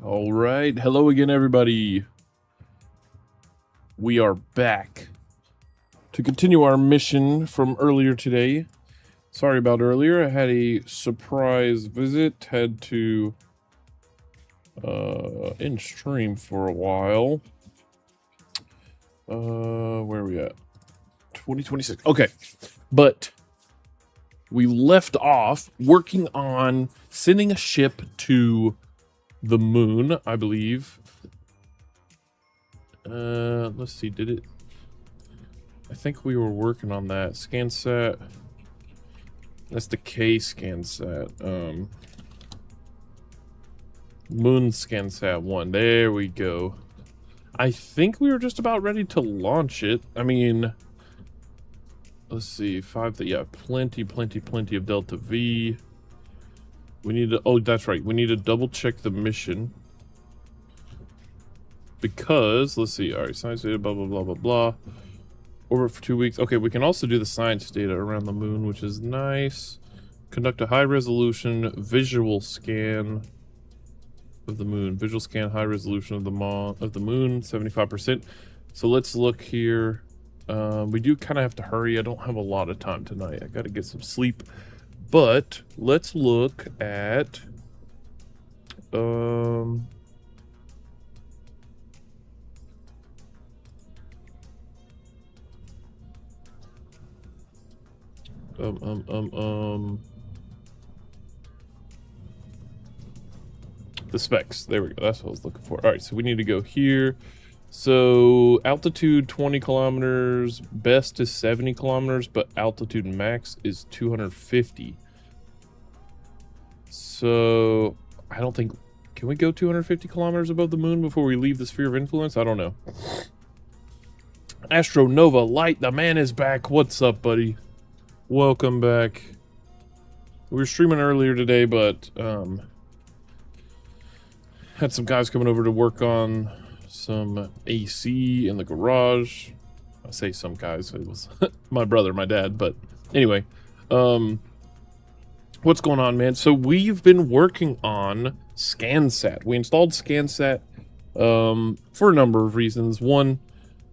All right, hello again, everybody. We are back to continue our mission from earlier today. Sorry about earlier. I had a surprise visit. Had to in stream for a while. Where are we at? 2026. Okay, but we left off working on sending a ship to the moon, I believe. Let's see, did it? I think we were working on that. ScanSat. That's the K ScanSat. Moon ScanSat 1. There we go. I think we were just about ready to launch it. I mean, let's see, yeah, plenty of Delta V. We need to, oh, that's right. We need to double check the mission. Because, let's see, all right, science data, blah, blah, blah, blah, blah. Orbit for 2 weeks. Okay, we can also do the science data around the moon, which is nice. Conduct a high-resolution visual scan of the moon. Visual scan, high resolution of the moon, 75%. So let's look here. We do kind of have to hurry. I don't have a lot of time tonight. I got to get some sleep. But let's look at... the specs. There we go. That's what I was looking for. All right, so we need to go here. So altitude 20 kilometers, best is 70 kilometers, but altitude max is 250. So I don't think, can we go 250 kilometers above the moon before we leave the sphere of influence? I don't know. Astronova Light, the man is back. What's up, buddy? Welcome back. We were streaming earlier today, but had some guys coming over to work on some AC in the garage. I say some guys, it was my brother, my dad, but anyway. What's going on, man? So we've been working on ScanSat. We installed ScanSat for a number of reasons. One,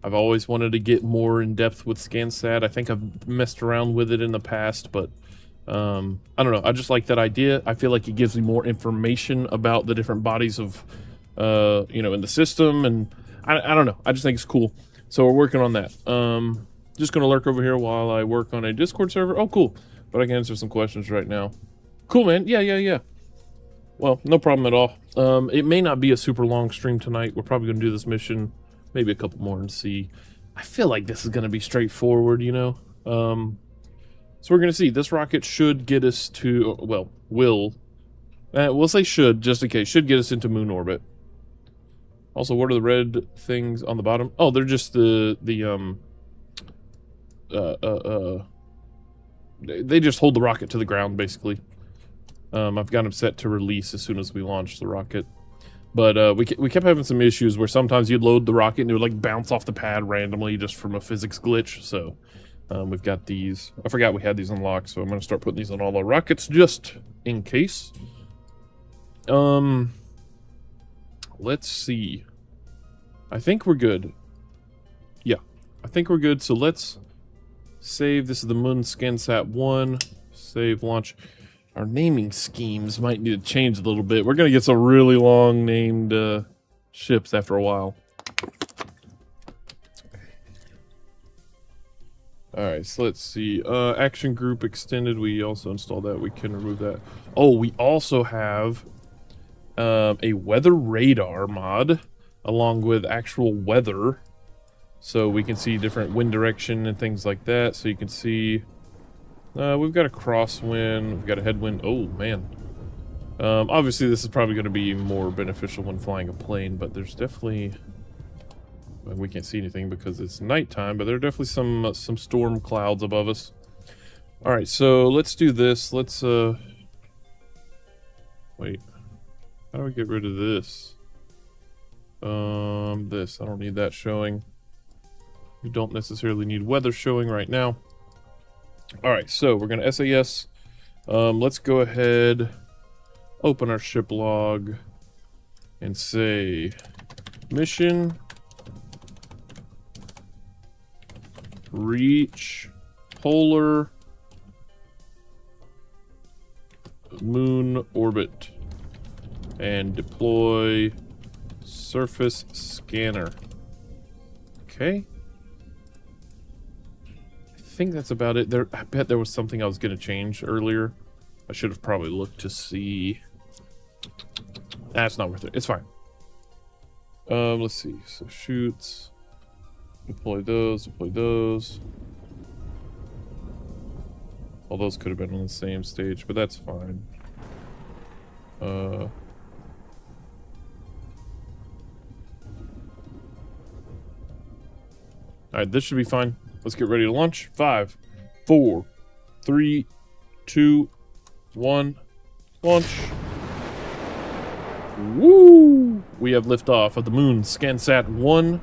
I've always wanted to get more in depth with ScanSat. I think I've messed around with it in the past, but I don't know. I just like that idea. I feel like it gives me more information about the different bodies of, you know, in the system, and I don't know. I just think it's cool. So we're working on that. Just gonna lurk over here while I work on a Discord server. Oh, cool. But I can answer some questions right now. Cool, man. Yeah. Well, no problem at all. It may not be a super long stream tonight. We're probably gonna do this mission, maybe a couple more, and see. I feel like this is gonna be straightforward, you know. So we're going to see. This rocket should get us to, well, we'll say should, just in case. Should get us into moon orbit. Also, what are the red things on the bottom? Oh, they're just they just hold the rocket to the ground, basically. I've got them set to release as soon as we launch the rocket. But we kept having some issues where sometimes you'd load the rocket and it would like bounce off the pad randomly just from a physics glitch, so... we've got these. I forgot we had these unlocked, so I'm going to start putting these on all our rockets just in case. Let's see. I think we're good. Yeah, I think we're good. So let's save. This is the Moon ScanSat 1. Save, launch. Our naming schemes might need to change a little bit. We're going to get some really long named ships after a while. Alright, so let's see. Action group extended. We also installed that. We can remove that. Oh, we also have a weather radar mod along with actual weather. So we can see different wind direction and things like that. So you can see we've got a crosswind. We've got a headwind. Oh, man. Obviously, this is probably going to be more beneficial when flying a plane, but there's definitely... We can't see anything because it's nighttime, but there are definitely some storm clouds above us. All right, so let's do this. Let's wait. How do I get rid of this? This. I don't need that showing. We don't necessarily need weather showing right now. All right, so we're gonna SAS. Let's go ahead, open our ship log. and say mission reach polar moon orbit and deploy surface scanner. Okay. I think that's about it. I bet there was something I was going to change earlier. I should have probably looked to see. That's not worth it. It's fine. Let's see. So shoots. Deploy those. Deploy those. All those could have been on the same stage, but that's fine. Alright, this should be fine. Let's get ready to launch. 5, 4, 3, 2, 1. Launch. Woo! We have liftoff of the moon. ScanSat 1.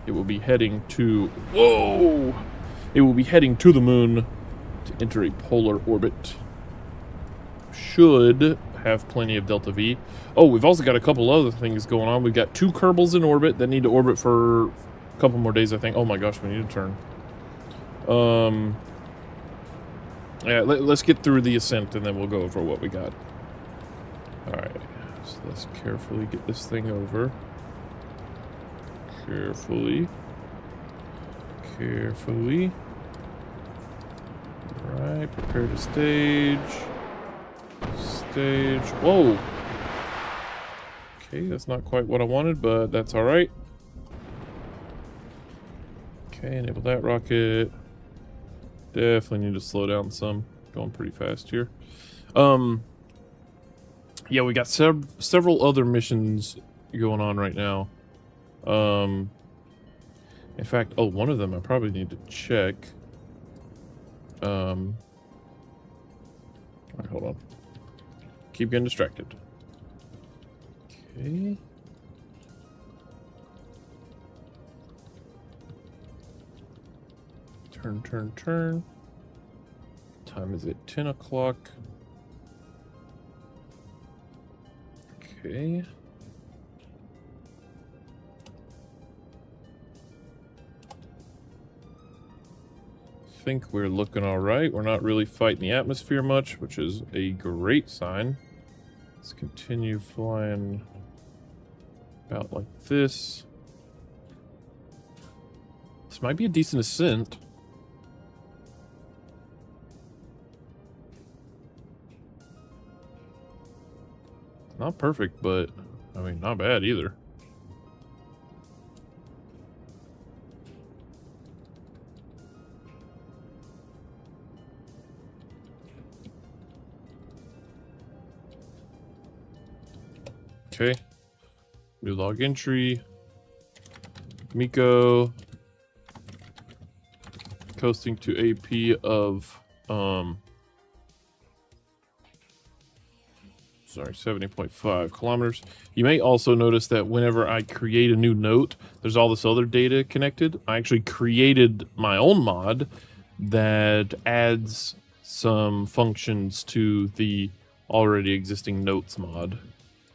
It will be heading to... Whoa! It will be heading to the moon to enter a polar orbit. Should have plenty of Delta V. Oh, we've also got a couple other things going on. We've got 2 Kerbals in orbit that need to orbit for a couple more days, I think. Oh my gosh, we need to turn. Yeah, let's get through the ascent and then we'll go over what we got. Alright, so let's carefully get this thing over. Carefully. Carefully. Alright, prepare to stage. Stage. Whoa! Okay, that's not quite what I wanted, but that's alright. Okay, enable that rocket. Definitely need to slow down some. Going pretty fast here. Yeah, we got several other missions going on right now. In fact, oh, one of them I probably need to check. Alright, hold on. Keep getting distracted. Okay. Turn. Time is at 10 o'clock. Okay. I think we're looking all right. We're not really fighting the atmosphere much, which is a great sign. Let's continue flying about like this. This might be a decent ascent. Not perfect, but I mean, not bad either. Okay. New log entry. Miko. Coasting to AP of, sorry, 70.5 kilometers. You may also notice that whenever I create a new note, there's all this other data connected. I actually created my own mod that adds some functions to the already existing notes mod.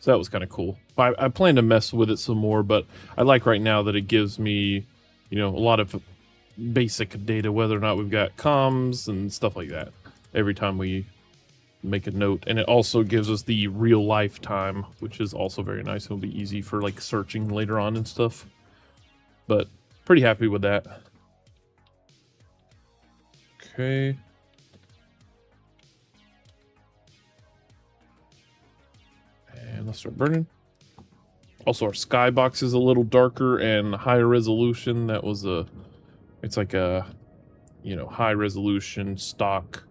So that was kind of cool. I plan to mess with it some more, but I like right now that it gives me, you know, a lot of basic data, whether or not we've got comms and stuff like that every time we make a note. And it also gives us the real life time, which is also very nice. It'll be easy for like searching later on and stuff, but pretty happy with that. Okay. And let's start burning. Also, our skybox is a little darker and higher resolution. That was it's like a, you know, high resolution stock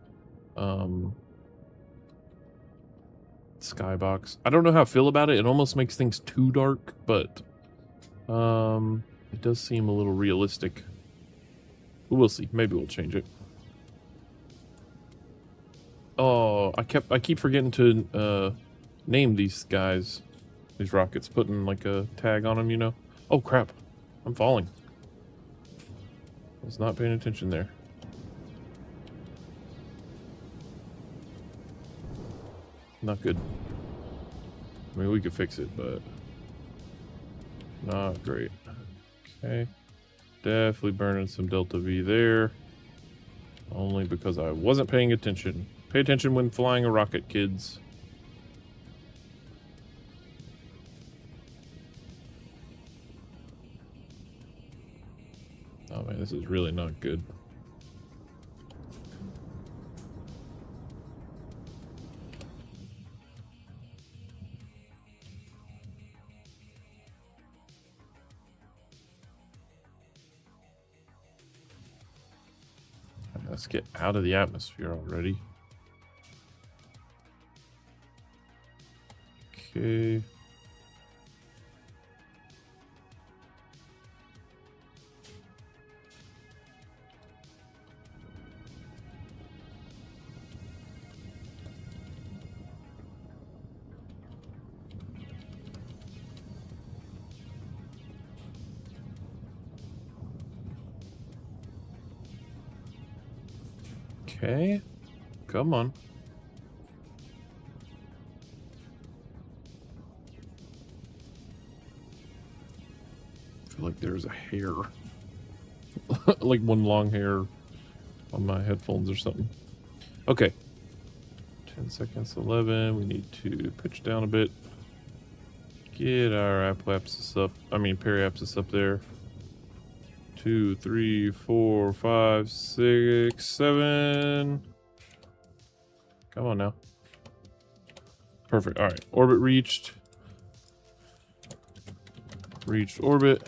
skybox. I don't know how I feel about it. It almost makes things too dark, but it does seem a little realistic. But we'll see. Maybe we'll change it. Oh, I keep forgetting to name these guys, these rockets, putting like a tag on them, you know. Oh crap, I'm falling. I was not paying attention there. Not good. I mean, we could fix it, but not great. Okay. Definitely burning some Delta V there. Only because I wasn't paying attention. Pay attention when flying a rocket, kids. Oh man, this is really not good. Let's get out of the atmosphere already. Okay. Okay. Come on. I feel like there's a hair. Like one long hair on my headphones or something. Okay. 10 seconds, 11. We need to pitch down a bit. Get our apoapsis up. I mean, periapsis up there. 2, 3, 4, 5, 6, 7. Come on now. Perfect. All right. Orbit reached. Reached orbit.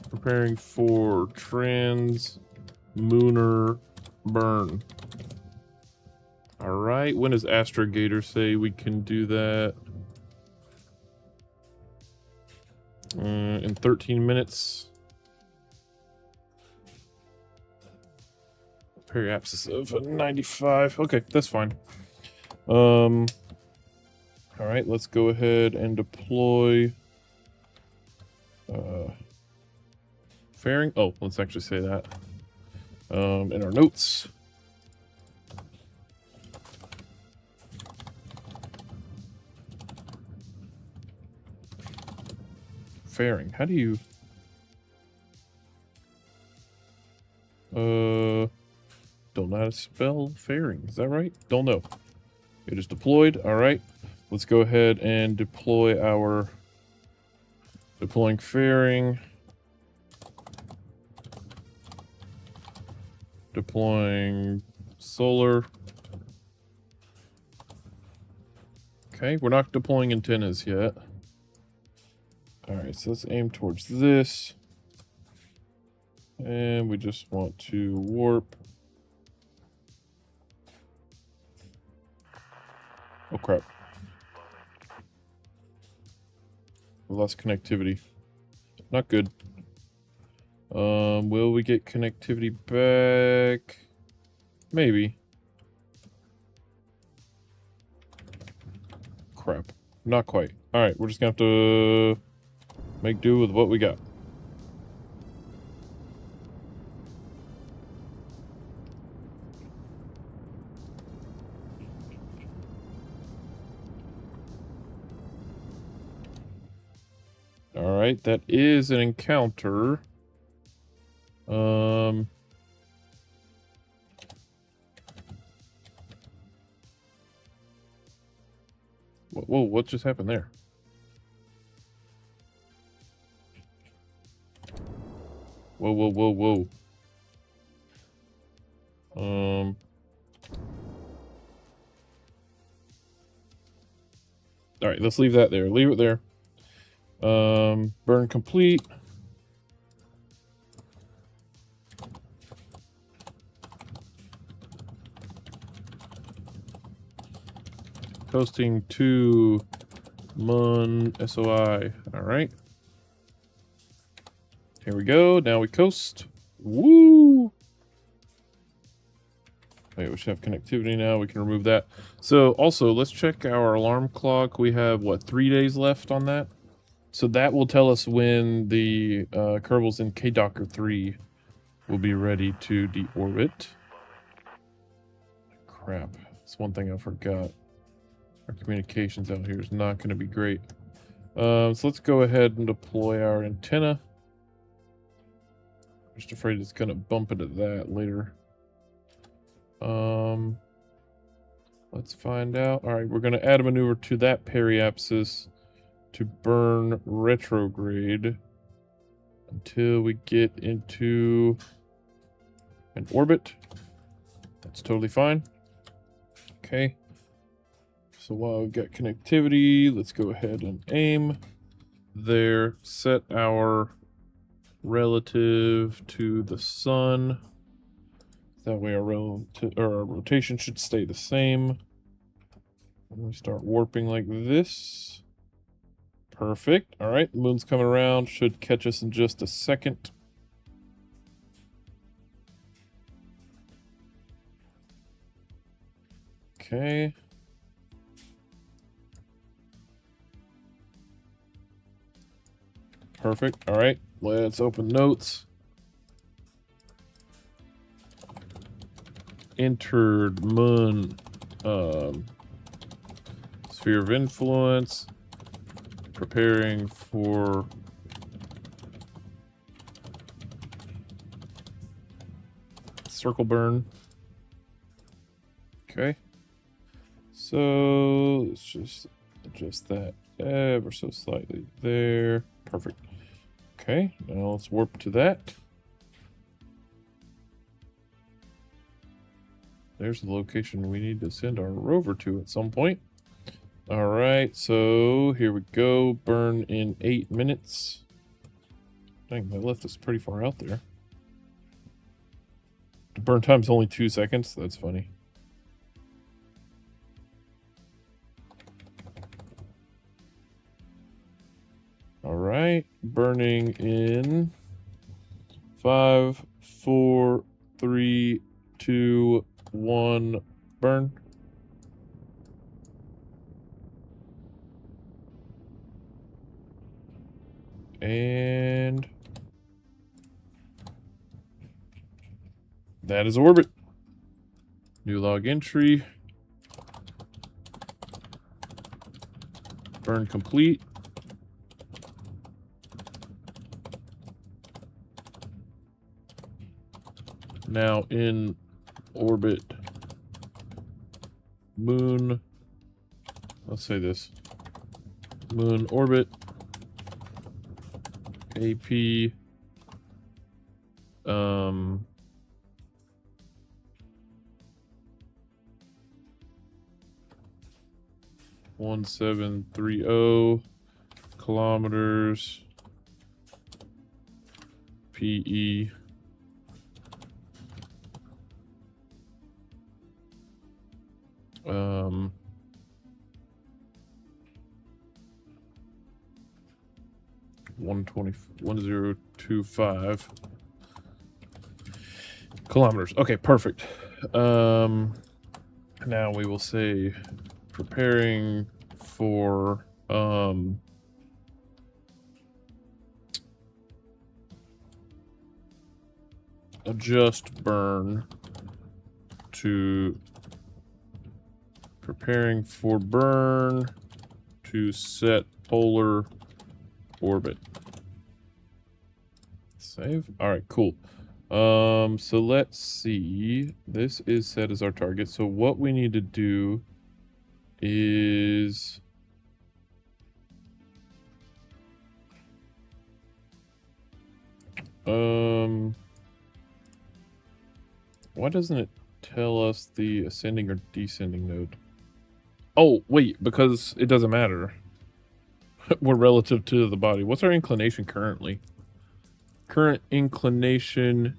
Preparing for trans-lunar burn. All right. When does Astrogator say we can do that? In 13 minutes. Periapsis of 95. Okay, that's fine. All right, let's go ahead and deploy fairing. Oh, let's actually say that in our notes. Fairing. How do you don't know how to spell fairing. Is that right? Don't know. It is deployed. All right. Let's go ahead and deploy our deploying fairing. Deploying solar. Okay, we're not deploying antennas yet. All right, so let's aim towards this. And we just want to warp. Oh crap. We lost connectivity. Not good. Will we get connectivity back? Maybe. Crap. Not quite. Alright, we're just gonna have to make do with what we got. Alright, that is an encounter. Whoa, what just happened there? Whoa, whoa, whoa, whoa. Alright, let's leave that there. Leave it there. Burn complete. Coasting to Mun SOI. All right. Here we go. Now we coast. Woo! Okay, we should have connectivity now. We can remove that. So also, let's check our alarm clock. We have, what, 3 days left on that? So that will tell us when the Kerbals in K-Docker 3 will be ready to deorbit. Crap. That's one thing I forgot. Our communications out here is not going to be great. So let's go ahead and deploy our antenna. I'm just afraid it's going to bump into that later. Let's find out. All right, we're going to add a maneuver to that periapsis to burn retrograde until we get into an orbit. That's totally fine. Okay. So while we've got connectivity, let's go ahead and aim there. Set our relative to the sun. That way our rotation should stay the same. And we start warping like this. Perfect. All right, the moon's coming around. Should catch us in just a second. Okay. Perfect. All right, let's open notes. Entered moon sphere of influence. Preparing for circle burn. Okay. So let's just adjust that ever so slightly there. Perfect. Okay, now let's warp to that. There's the location we need to send our rover to at some point. All right, so here we go. Burn in 8 minutes. Dang, they left us pretty far out there. The burn time's only 2 seconds. That's funny. All right, burning in 5, 4, 3, 2, 1, burn. And that is orbit. New log entry. Burn complete. Now in orbit. Moon. Let's say this. Moon orbit. AP. 1730 kilometers. PE. Um, 1025 kilometers. Okay, perfect. Now we will say preparing for adjust burn to preparing for burn to set polar orbit. Save. All right, cool. So let's see. This is set as our target. So what we need to do is why doesn't it tell us the ascending or descending node? Oh, wait, because it doesn't matter. We're relative to the body. What's our inclination currently? Current inclination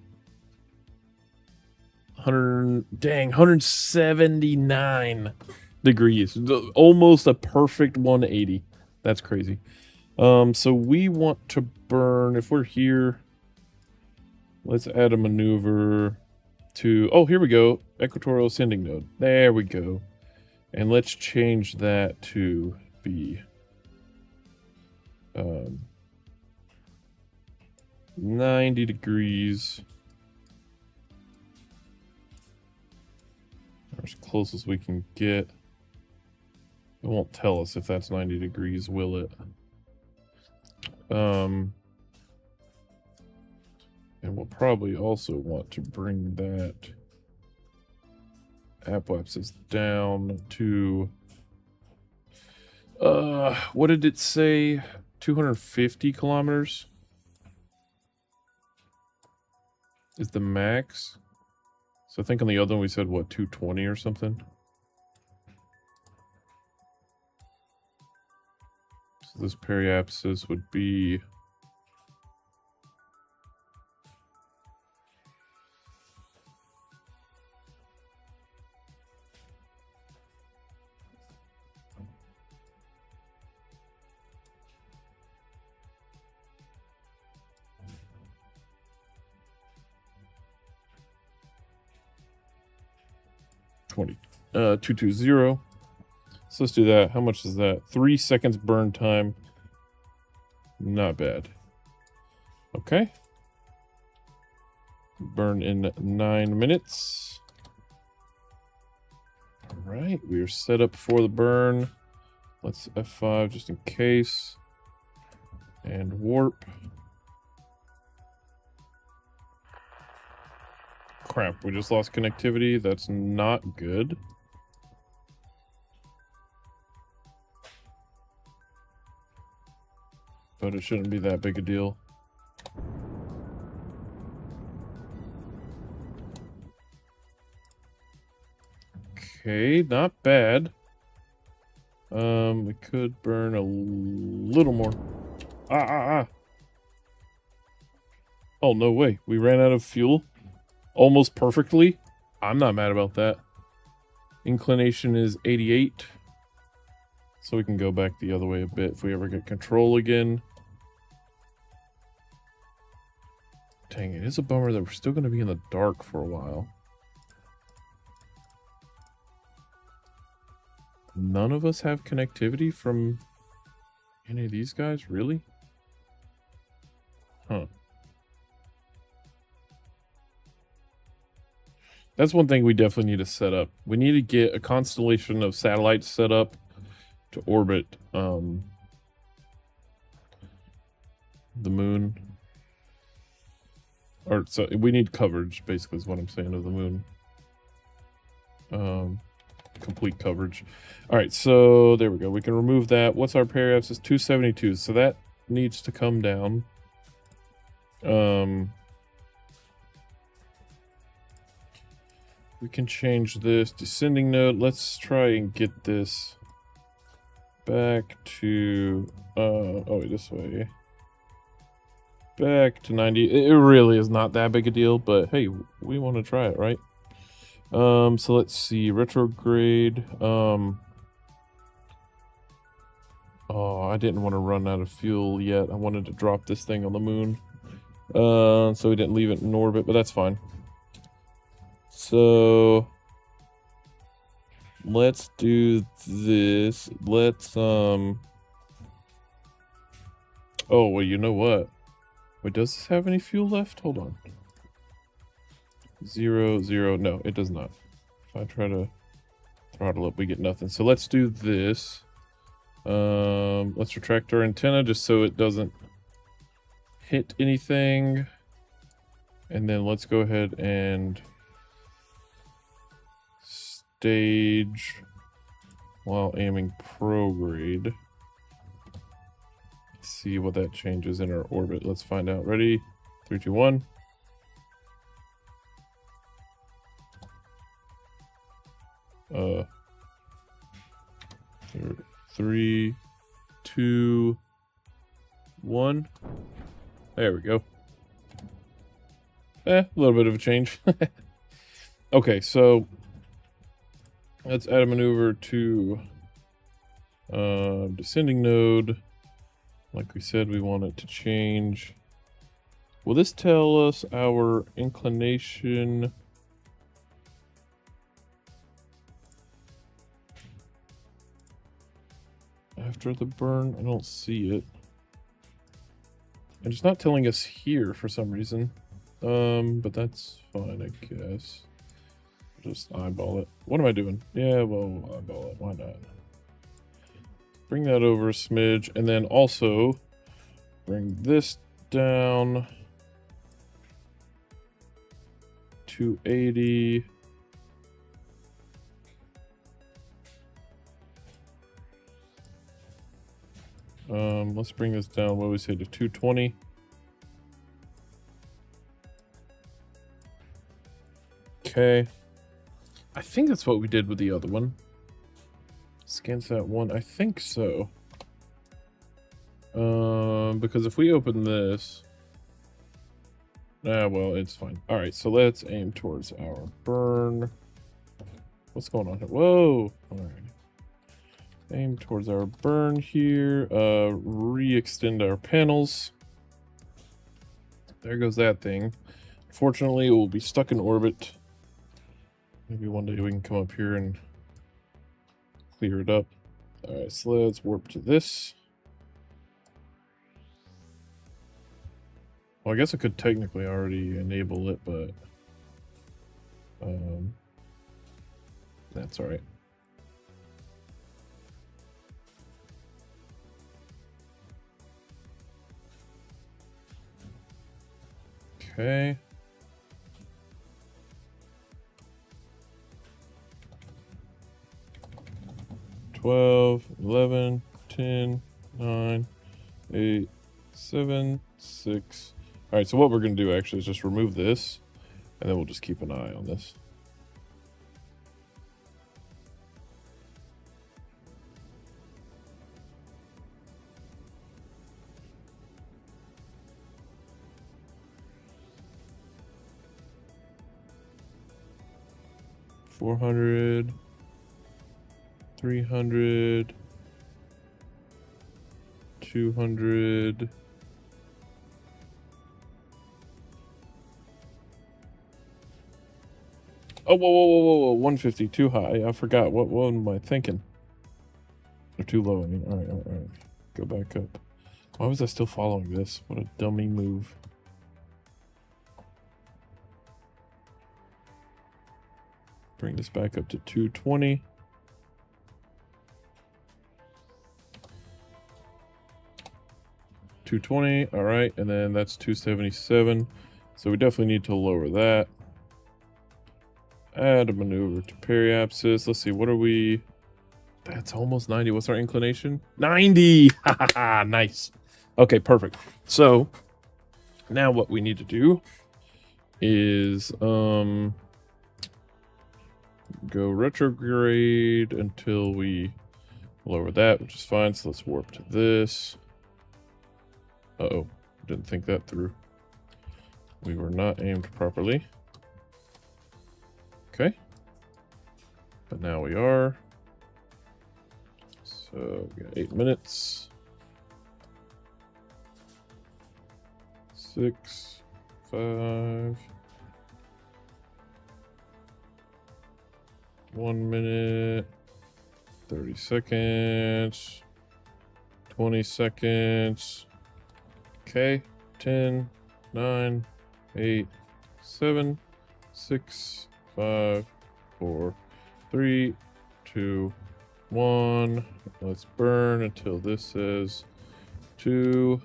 179 degrees. Almost a perfect 180. That's crazy. So we want to burn, if we're here, let's add a maneuver to, oh, here we go. Equatorial ascending node. There we go. And let's change that to be 90 degrees. Or as close as we can get. It won't tell us if that's 90 degrees, will it? And we'll probably also want to bring that apoapsis down to what did it say? 250 kilometers is the max. So I think on the other one we said what, 220 or something. So this periapsis would be 220. So let's do that. How much is that? 3 seconds burn time. Not bad. Okay. Burn in 9 minutes. Alright, we are set up for the burn. Let's F5 just in case. And warp. Crap, we just lost connectivity. That's not good. But it shouldn't be that big a deal. Okay, not bad. We could burn a little more. Oh, no way. We ran out of fuel almost perfectly. I'm not mad about that. Inclination is 88. So we can go back the other way a bit if we ever get control again. Dang, it is a bummer that we're still going to be in the dark for a while. None of us have connectivity from any of these guys, really? Huh. That's one thing we definitely need to set up. We need to get a constellation of satellites set up to orbit the moon. Or so we need coverage, basically, is what I'm saying, of the moon. Complete coverage. All right, so there we go. We can remove that. What's our periapsis? 272. So that needs to come down. We can change this descending node. Let's try and get this back to oh wait, this way. Back to 90. It really is not that big a deal, but hey, we want to try it, right? So let's see, retrograde. Oh, I didn't want to run out of fuel yet. I wanted to drop this thing on the moon. So we didn't leave it in orbit, but that's fine. So let's do this. Let's oh well, you know what? Wait, does this have any fuel left? Hold on. 0, 0. No, it does not. If I try to throttle up, we get nothing. So let's do this. Let's retract our antenna just so it doesn't hit anything. And then let's go ahead and stage while aiming prograde. See what that changes in our orbit. Let's find out. Ready? 3, 2, 1. Three, 2, 1. There we go. A little bit of a change. Okay, so let's add a maneuver to descending node. Like we said, we want it to change. Will this tell us our inclination? After the burn? I don't see it. And it's not telling us here for some reason. But that's fine, I guess. Just eyeball it. What am I doing? Yeah, well, eyeball it. Why not? bring that over a smidge, and then also bring this down 280. Let's bring this down, what do we say, to 220. Okay. I think that's what we did with the other one. ScanSat 1, I think so. Because if we open this... well, it's fine. Alright, so let's aim towards our burn. What's going on here? Whoa! Alright. Aim towards our burn here. Re-extend our panels. There goes that thing. Fortunately, it will be stuck in orbit. Maybe one day we can come up here and clear it up. Alright, so let's warp to this. Well, I guess I could technically already enable it, but that's alright. Okay. Twelve, 11, 10, 9, 8, 7, 6. All right, so what we're going to do actually is just remove this, and then we'll just keep an eye on this. $400, 300, 200. Oh, whoa, 150, too high. I forgot. What am I thinking? Or too low, I mean. All right. Go back up. Why was I still following this? What a dummy move. Bring this back up to 220. All right, and then that's 277. So we definitely need to lower that. Add a maneuver to periapsis. Let's see, what are we? That's almost 90. What's our inclination? 90! Nice. Okay, perfect. So now what we need to do is go retrograde until we lower that, which is fine. So let's warp to this. Uh-oh, didn't think that through. We were not aimed properly. Okay. But now we are. So we got 8 minutes. 6, 5. 1 minute. 30 seconds. 20 seconds. Okay. 10, 9, 8, 7, 6, 5, 4, 3, 2, 1. Let's burn until this says 2.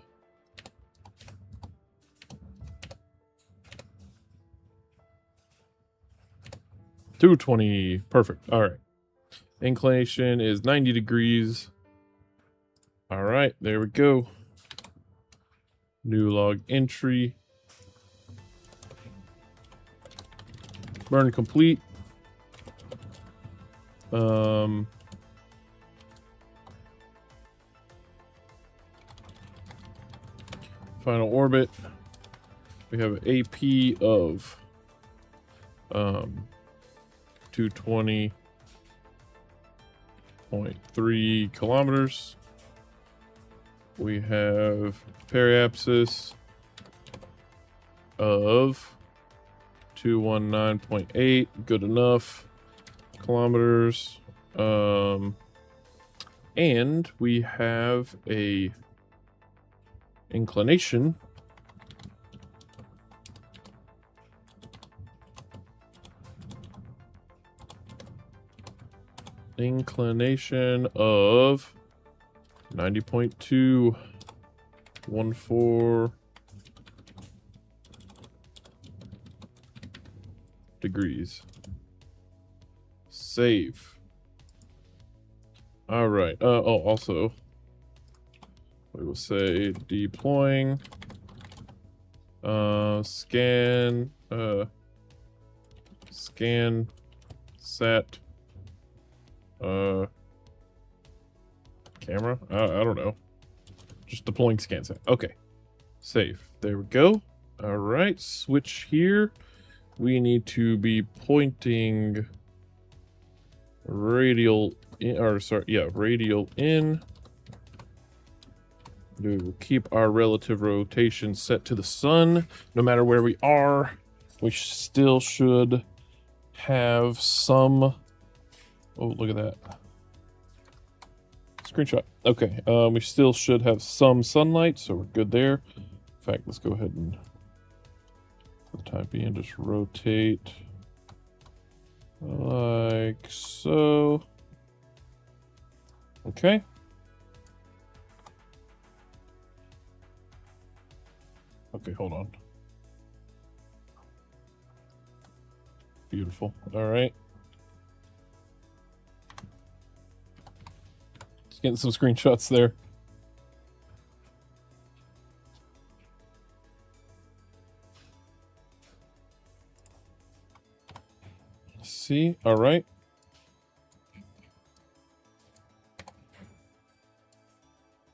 $220. Perfect. All right. Inclination is 90 degrees. All right. There we go. New log entry. Burn complete. Final orbit. We have an AP of 220.3 kilometers. We have periapsis of 219.8, good enough kilometers. And we have a inclination of 90.214 degrees. Save. All right. Oh, also, we will say deploying. Scan set. Camera. I don't know. Just deploying scan set. Okay. Save. There we go. All right. Switch here. We need to be pointing radial in, or sorry, yeah, radial in. We will keep our relative rotation set to the sun. No matter where we are, we still should have some. Oh, look at that. Screenshot. Okay, we still should have some sunlight, so we're good there. In fact, let's go ahead and, for the time being, just rotate like so. Okay. Okay, hold on. Beautiful. All right. Just getting some screenshots there. See? All right.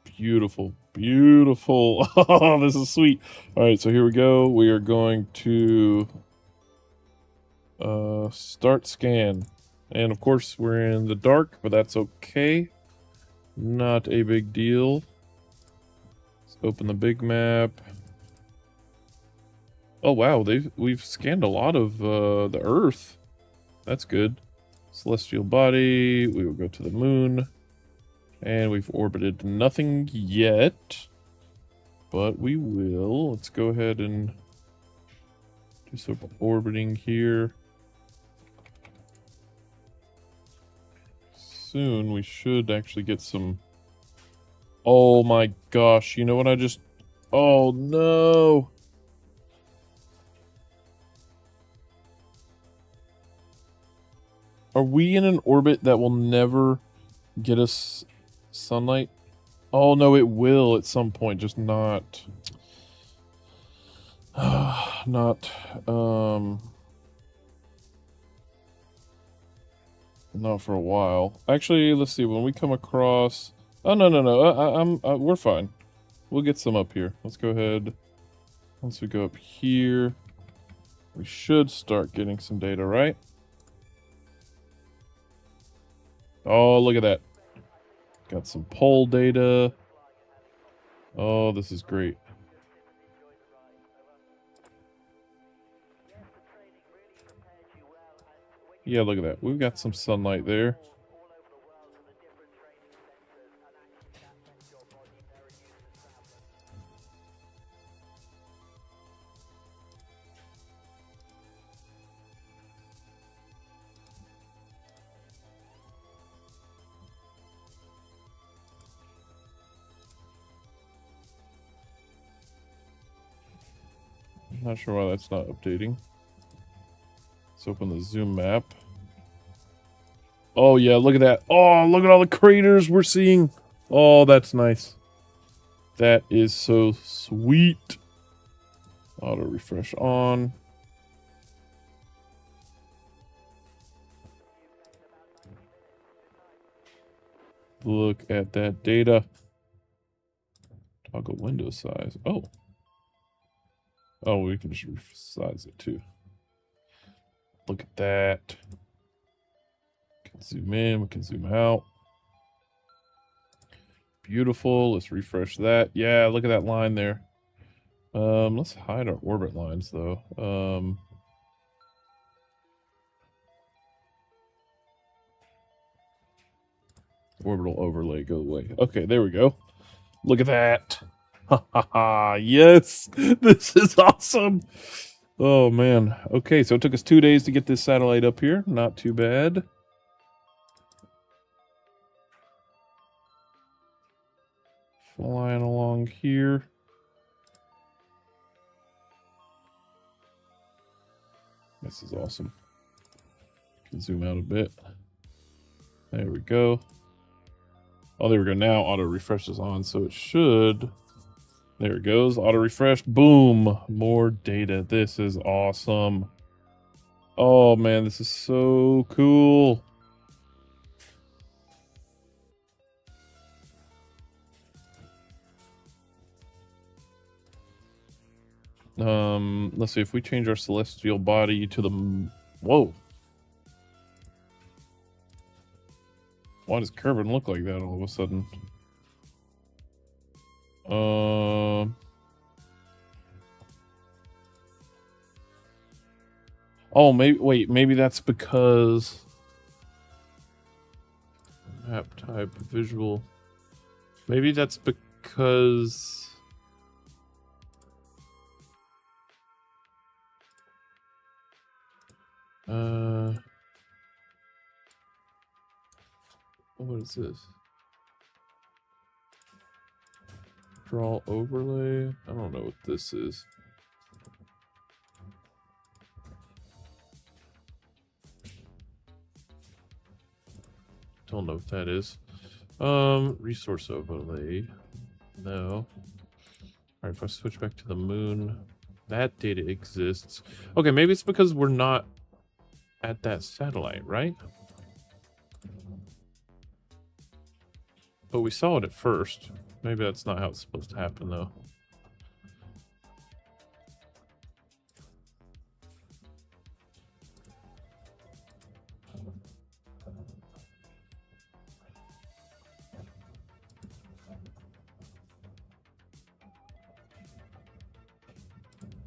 Beautiful. Beautiful. Oh, this is sweet. All right, so here we go. We are going to start scan. And of course, we're in the dark, but that's okay. Not a big deal. Let's open the big map. Oh wow, we've scanned a lot of the Earth. That's good. Celestial body. We will go to the moon. And we've orbited nothing yet. But we will. Let's go ahead and do some orbiting here. Soon we should actually get some... Oh my gosh, you know what I just... Oh no! Are we in an orbit that will never get us sunlight? Oh no, it will at some point, just not... not for a while. Actually, let's see, when we come across... Oh, no. We're fine. We'll get some up here. Let's go ahead. Once we go up here, we should start getting some data, right? Oh, look at that. Got some poll data. Oh, this is great. Yeah, look at that. We've got some sunlight there. Not sure why that's not updating. Let's open the zoom map. Oh yeah, look at that. Oh, look at all the craters we're seeing. Oh, that's nice. That is so sweet. Auto refresh on. Look at that data. Toggle window size. Oh. Oh, we can just resize it too. Look at that. We can zoom in, we can zoom out. Beautiful. Let's refresh that. Yeah, look at that line there. Let's hide our orbit lines though. Orbital overlay, go away. Okay, there we go. Look at that. Ha ha ha. Yes. This is awesome. Oh man. Okay, so it took us 2 days to get this satellite up here. Not too bad. Flying along here. This is awesome. Can zoom out a bit. There we go. Oh, there we go. Now auto refresh is on, so it should. There it goes. Auto refresh. Boom. More data. This is awesome. Oh man, this is so cool. Let's see if we change our celestial body to the whoa. Why does Kerbal look like that all of a sudden? Oh, maybe that's because map type visual. Maybe that's because what is this? Draw overlay? I don't know what this is. Don't know what that is. Resource overlay. No. Alright, if I switch back to the moon, that data exists. Okay, maybe it's because we're not at that satellite, right? But we saw it at first. Maybe that's not how it's supposed to happen, though.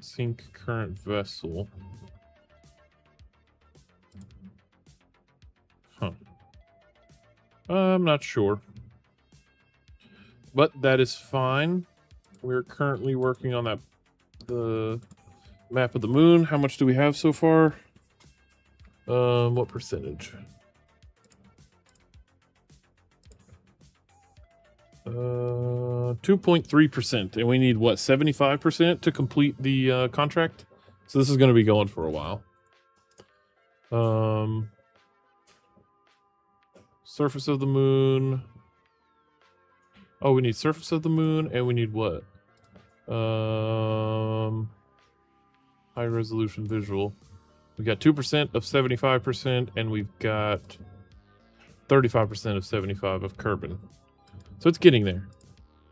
Sync current vessel. Huh. I'm not sure. But that is fine. We're currently working on the map of the moon. How much do we have so far? What percentage? 2.3%, and we need what, 75% to complete the contract? So this is going to be going for a while. Surface of the moon. Oh, we need surface of the moon, and we need what? High resolution visual. We got 2% of 75%, and we've got 35% of 75 of Kerbal. So it's getting there.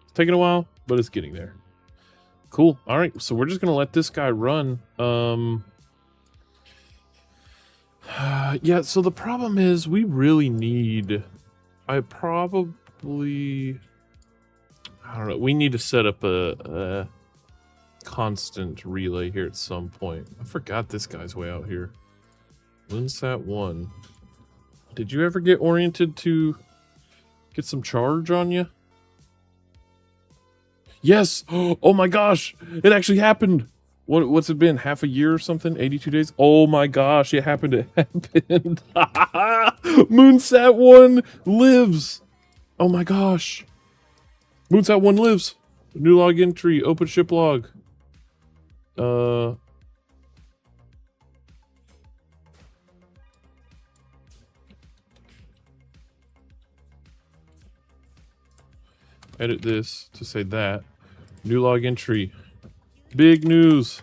It's taking a while, but it's getting there. Cool. All right, so we're just gonna let this guy run. Yeah. So the problem is, we really need. I don't know. We need to set up a constant relay here at some point. I forgot this guy's way out here. Moonsat 1. Did you ever get oriented to get some charge on you? Yes! Oh my gosh! It actually happened! What's it been? Half a year or something? 82 days? Oh my gosh, it happened. It happened. Moonsat 1 lives! Oh my gosh. Moonsat 1 lives. New log entry. Open ship log. Edit this to say that. New log entry. Big news.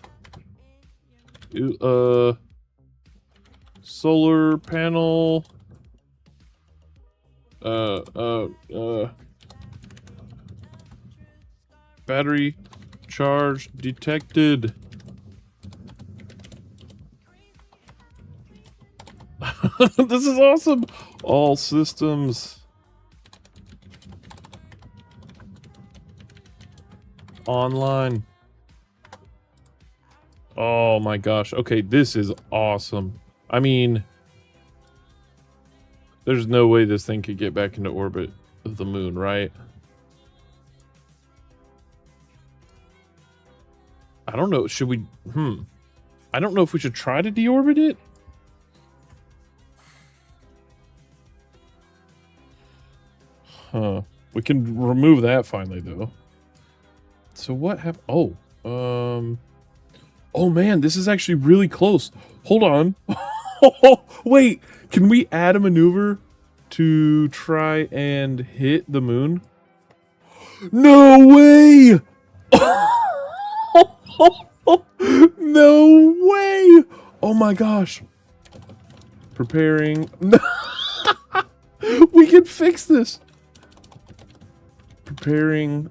Solar panel. Battery charge detected. This is awesome. All systems online. Oh my gosh. Okay, this is awesome. I mean, there's no way this thing could get back into orbit of the moon, right? I don't know. Should we? I don't know if we should try to deorbit it. Huh. We can remove that finally, though. So what happened? Oh, oh man, this is actually really close. Hold on. Wait, can we add a maneuver to try and hit the moon? No way! No way! Oh my gosh. Preparing. We can fix this. Preparing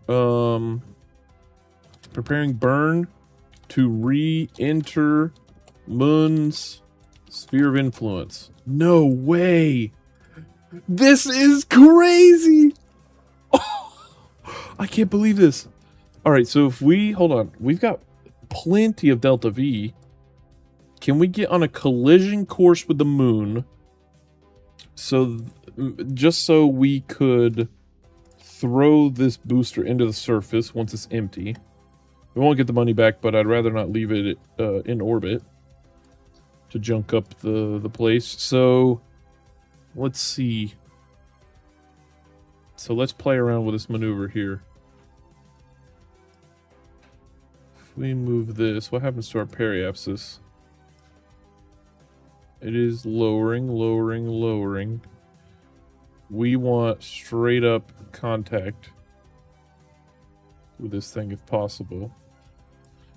burn to re-enter Moon's sphere of influence. No way. This is crazy. I can't believe this. All right, so if we hold on, we've got plenty of delta V. Can we get on a collision course with the moon? So just so we could throw this booster into the surface once it's empty. We won't get the money back, but I'd rather not leave it in orbit to junk up the place. So let's see. So let's play around with this maneuver here. If we move this, what happens to our periapsis? It is lowering, lowering, lowering. We want straight up contact with this thing if possible.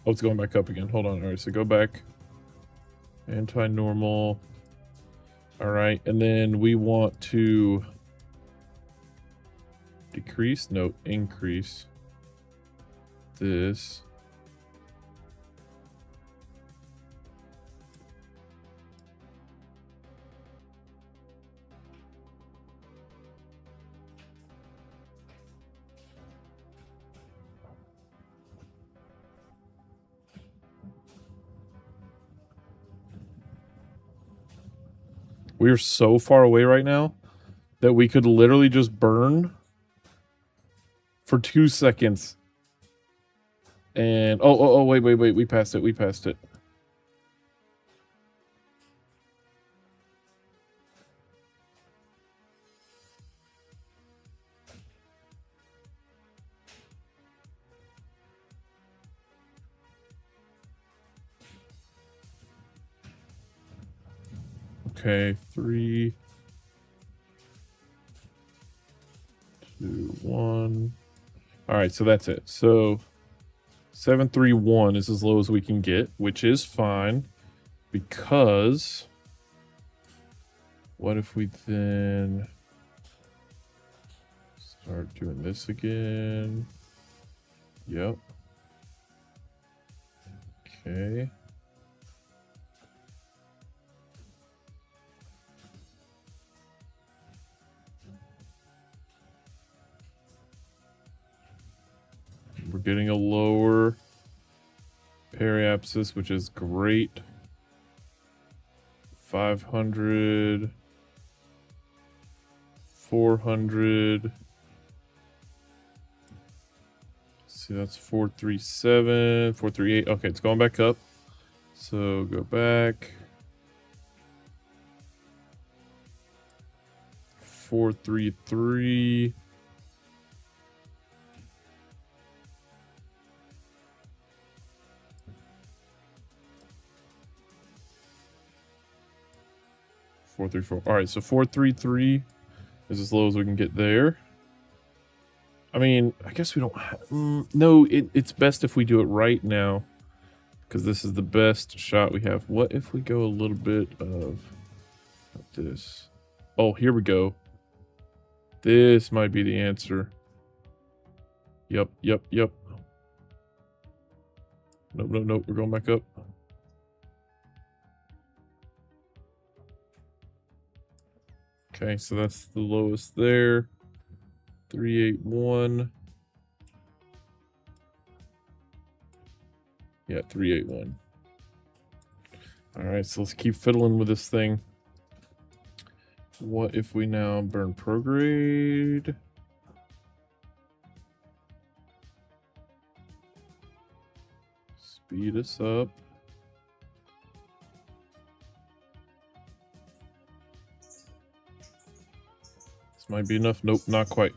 Oh, it's going back up again. Hold on. All right, so go back. Anti-normal. All right, and then we want to decrease? No, increase this. We're so far away right now that we could literally just burn for 2 seconds. And oh, wait, we passed it. Okay, 3, 2, 1. All right, so that's it. So 731 is as low as we can get, which is fine, because what if we then start doing this again? Yep. Okay. We're getting a lower periapsis, which is great. 500, 400. See, that's 437, 438. Okay, it's going back up. So go back. 433. All right, so 433 is as low as we can get there. I mean, I guess we don't have... no, it's best if we do it right now, because this is the best shot we have. What if we go a little bit of this? Oh, here we go. This might be the answer. Yep. Nope. We're going back up. Okay, so that's the lowest there. 381. Yeah, 381. All right, so let's keep fiddling with this thing. What if we now burn prograde? Speed us up. This might be enough. Nope, not quite.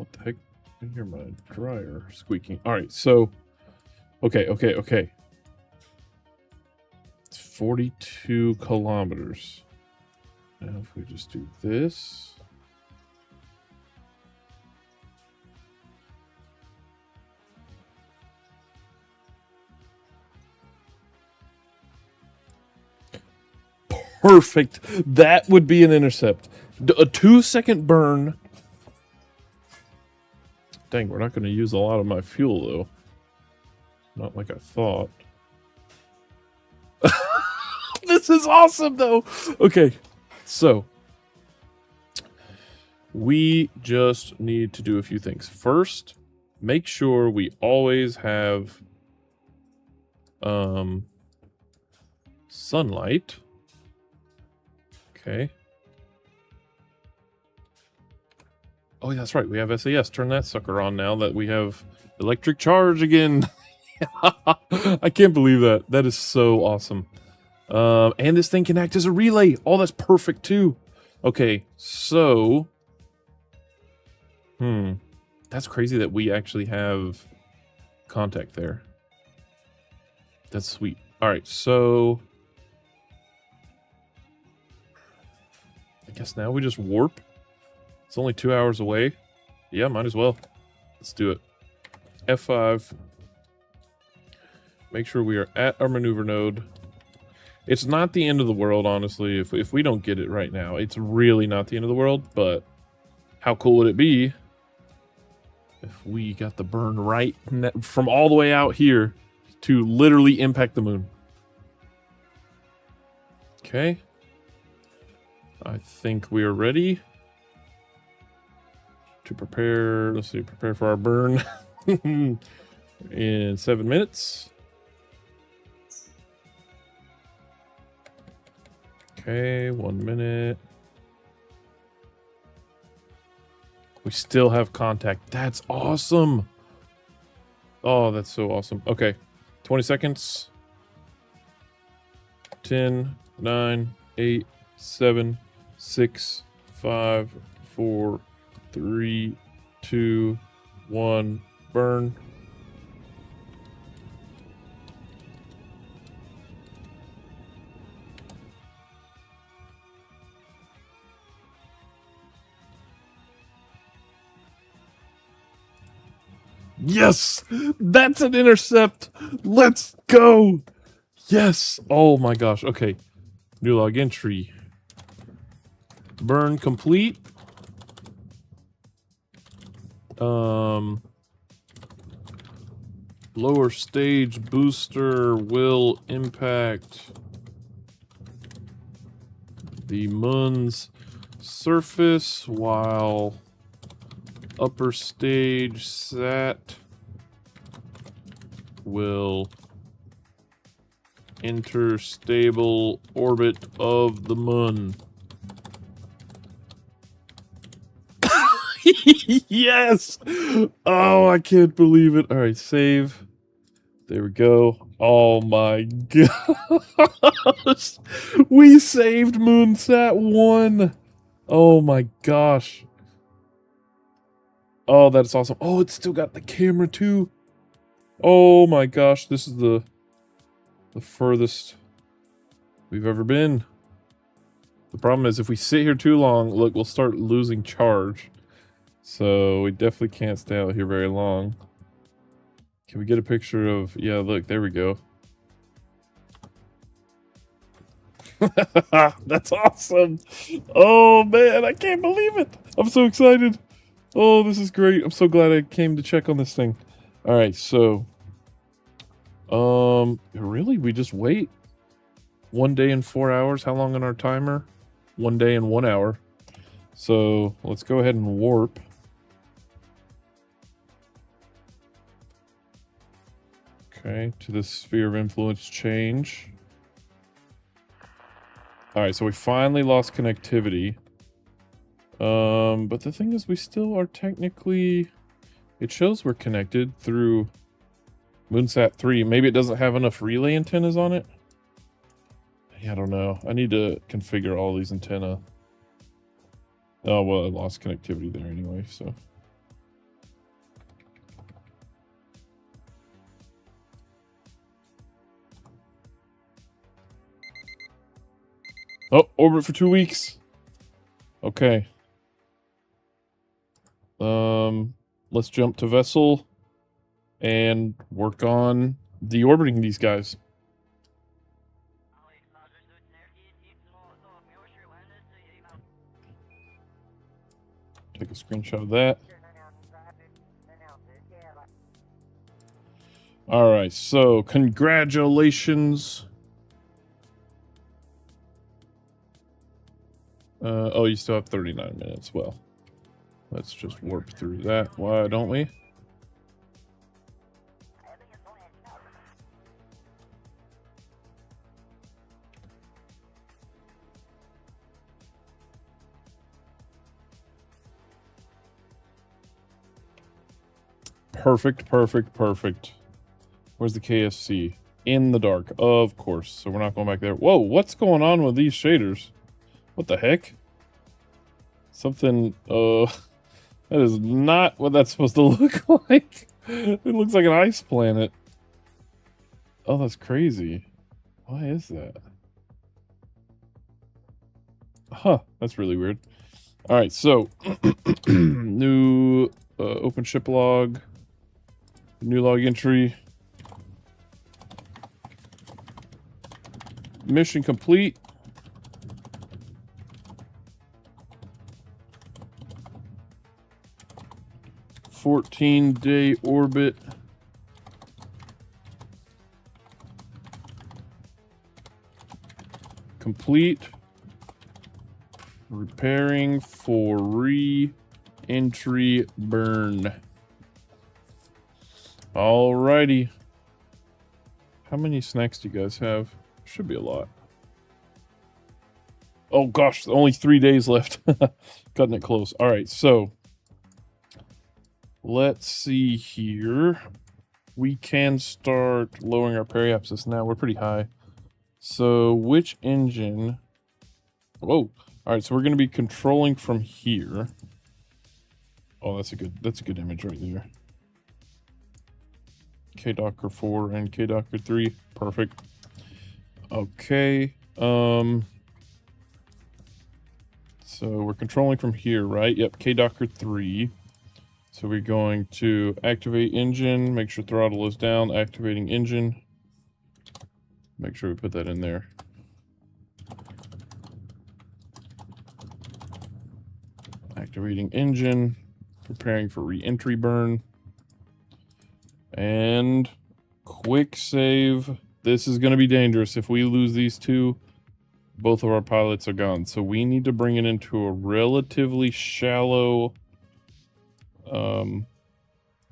What the heck? I hear my dryer squeaking. All right, so okay. It's 42 kilometers. Now if we just do this. Perfect. That would be an intercept. A 2-second burn. Dang, we're not going to use a lot of my fuel, though. Not like I thought. This is awesome, though. Okay, so we just need to do a few things. First, make sure we always have sunlight. Okay. Oh, that's right. We have SAS. Turn that sucker on now that we have electric charge again. I can't believe that. That is so awesome. And this thing can act as a relay. Oh, that's perfect too. Okay, so... That's crazy that we actually have contact there. That's sweet. Alright, so... I guess now we just warp. It's only 2 hours away. Yeah, might as well. Let's do it. F5. Make sure we are at our maneuver node. It's not the end of the world, honestly. If we don't get it right now, it's really not the end of the world. But how cool would it be if we got the burn right from all the way out here to literally impact the moon? Okay. I think we are ready to prepare. Let's see, prepare for our burn in 7 minutes. Okay, 1 minute. We still have contact. That's awesome. Oh, that's so awesome. Okay, 20 seconds. 10, 9, 8, 7, 6, 5, 4, 3, 2, 1, burn. Yes! That's an intercept! Let's go! Yes! Oh my gosh, okay. New log entry. Burn complete. Lower stage booster will impact the moon's surface while upper stage sat will enter stable orbit of the moon. Yes! Oh, I can't believe it. All right, save. There we go. Oh my gosh. We saved Moonsat 1. Oh my gosh. Oh, that's awesome. Oh, it's still got the camera too. Oh my gosh, this is the furthest we've ever been. The problem is if we sit here too long, look, we'll start losing charge. So we definitely can't stay out here very long. Can we get a picture of... Yeah, look, there we go. That's awesome. Oh, man, I can't believe it. I'm so excited. Oh, this is great. I'm so glad I came to check on this thing. All right, so... really? We just wait? 1 day and 4 hours? How long on our timer? 1 day and 1 hour. So, let's go ahead and warp. Okay, to the sphere of influence change. Alright, so we finally lost connectivity. But the thing is, we still are technically... It shows we're connected through Moonsat 3. Maybe it doesn't have enough relay antennas on it? Yeah, I don't know. I need to configure all these antenna. Oh, well, I lost connectivity there anyway, so... Oh, orbit for 2 weeks. Okay. Let's jump to vessel and work on deorbiting these guys. Take a screenshot of that. Alright, so congratulations. Oh, you still have 39 minutes. Well, let's just warp through that. Why don't we? Perfect, perfect, perfect. Where's the KFC? In the dark, of course. So we're not going back there. Whoa, what's going on with these shaders? What the heck? Something, that is not what that's supposed to look like. It looks like an ice planet. Oh, that's crazy. Why is that? Huh, that's really weird. Alright, so, new open ship log. New log entry. Mission complete. "14-day orbit. Complete. Repairing for re-entry burn." Alrighty. How many snacks do you guys have? Should be a lot. Oh gosh, only 3 days left. Cutting it close. Alright, so let's see here. We can start lowering our periapsis now. We're pretty high. So which engine? Whoa. Alright, so we're gonna be controlling from here. Oh, that's a good image right there. K-Docker 4 and K-Docker 3. Perfect. Okay. So we're controlling from here, right? Yep, K-Docker 3. So we're going to activate engine, make sure throttle is down, activating engine. Make sure we put that in there. Activating engine, preparing for re-entry burn. And quick save. This is going to be dangerous. If we lose these two, both of our pilots are gone. So we need to bring it into a relatively shallow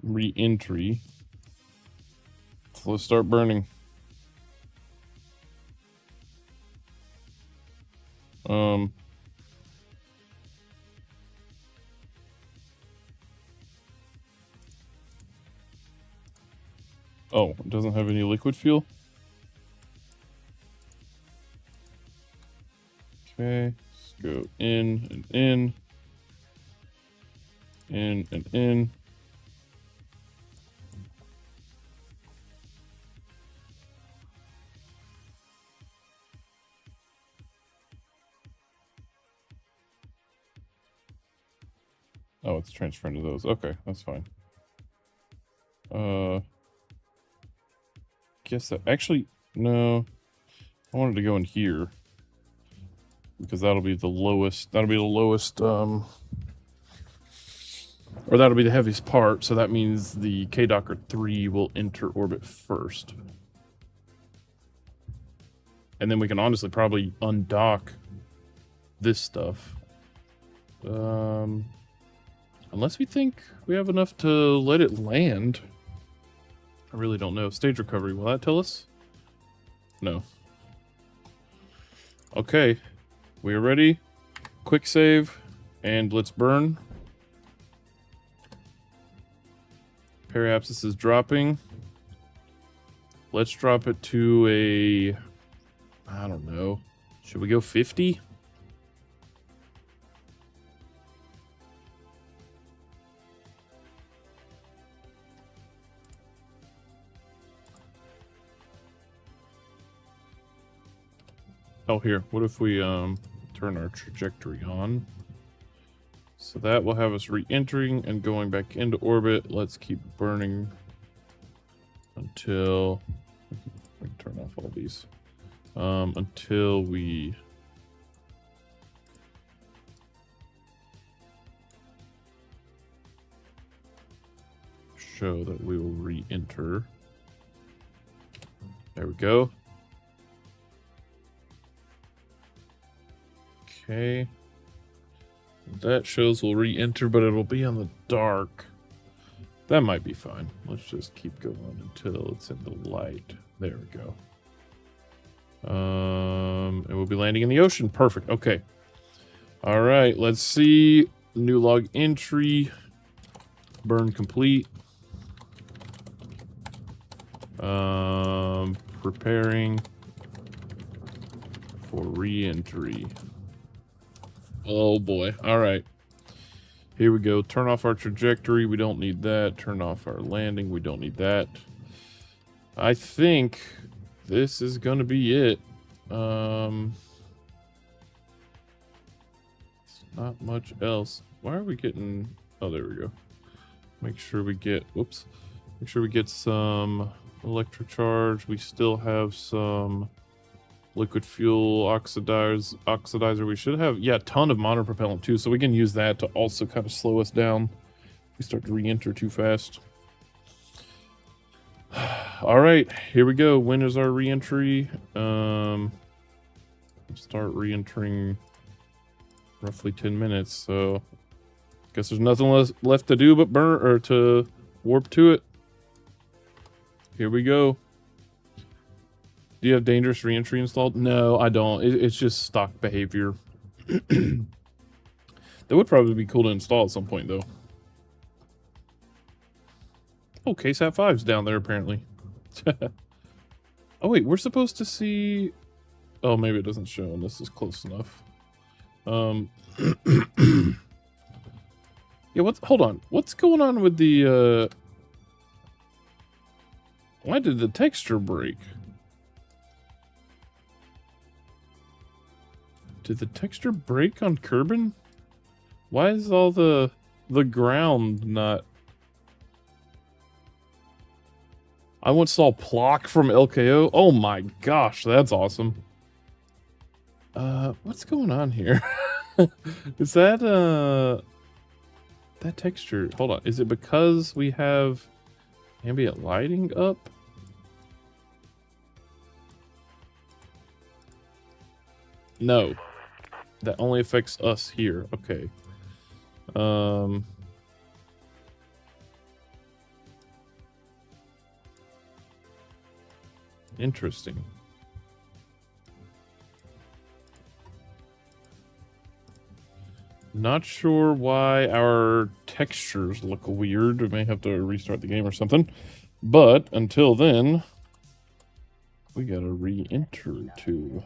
re-entry. So let's start burning. Oh, it doesn't have any liquid fuel? Okay, let's go in and in. In and in. Oh, it's transferring to those. Okay, that's fine. Guess that actually, no. I wanted to go in here. Because that'll be the lowest, or that'll be the heaviest part, so that means the K-Docker 3 will enter orbit first. And then we can honestly probably undock this stuff. Unless we think we have enough to let it land. I really don't know. Stage recovery, will that tell us? No. Okay. We are ready. Quick save. And let's burn. Periapsis is dropping. Let's drop it to a... I don't know. Should we go 50? Oh, here. What if we turn our trajectory on? So that will have us re-entering and going back into orbit. Let's keep burning until we can turn off all these. Until we show that we will re-enter. There we go. Okay. That shows we'll re-enter, but it'll be on the dark. That might be fine. Let's just keep going until it's in the light. There we go. And we'll be landing in the ocean. Perfect. Okay. All right. Let's see. New log entry. Burn complete. Preparing for re-entry. Oh boy. All right. Here we go. Turn off our trajectory. We don't need that. Turn off our landing. We don't need that. I think this is going to be it. It's not much else. Why are we getting... Oh, there we go. Make sure we get... Whoops. Make sure we get some electrocharge. We still have some liquid fuel oxidizer. We should have, yeah, a ton of motor propellant too, so we can use that to also kind of slow us down if we start to re-enter too fast. All right, here we go. When is our re-entry? Start re-entering roughly 10 minutes, so guess there's nothing left to do but burn or to warp to it. Here we go. Do you have dangerous reentry installed? No, I don't. It's just stock behavior. That would probably be cool to install at some point, though. Oh, KSAT 5's down there, apparently. Oh, wait, we're supposed to see... Oh, maybe it doesn't show, and this is close enough. Yeah, hold on. What's going on with the, Why did the texture break? Did the texture break on Kerbal? Why is all the ground not... I once saw Plock from LKO. Oh my gosh, that's awesome. What's going on here? Is that, that texture... Hold on, is it because we have ambient lighting up? No. That only affects us here. Okay. Interesting. Not sure why our textures look weird. We may have to restart the game or something. But until then, we got a re-entry to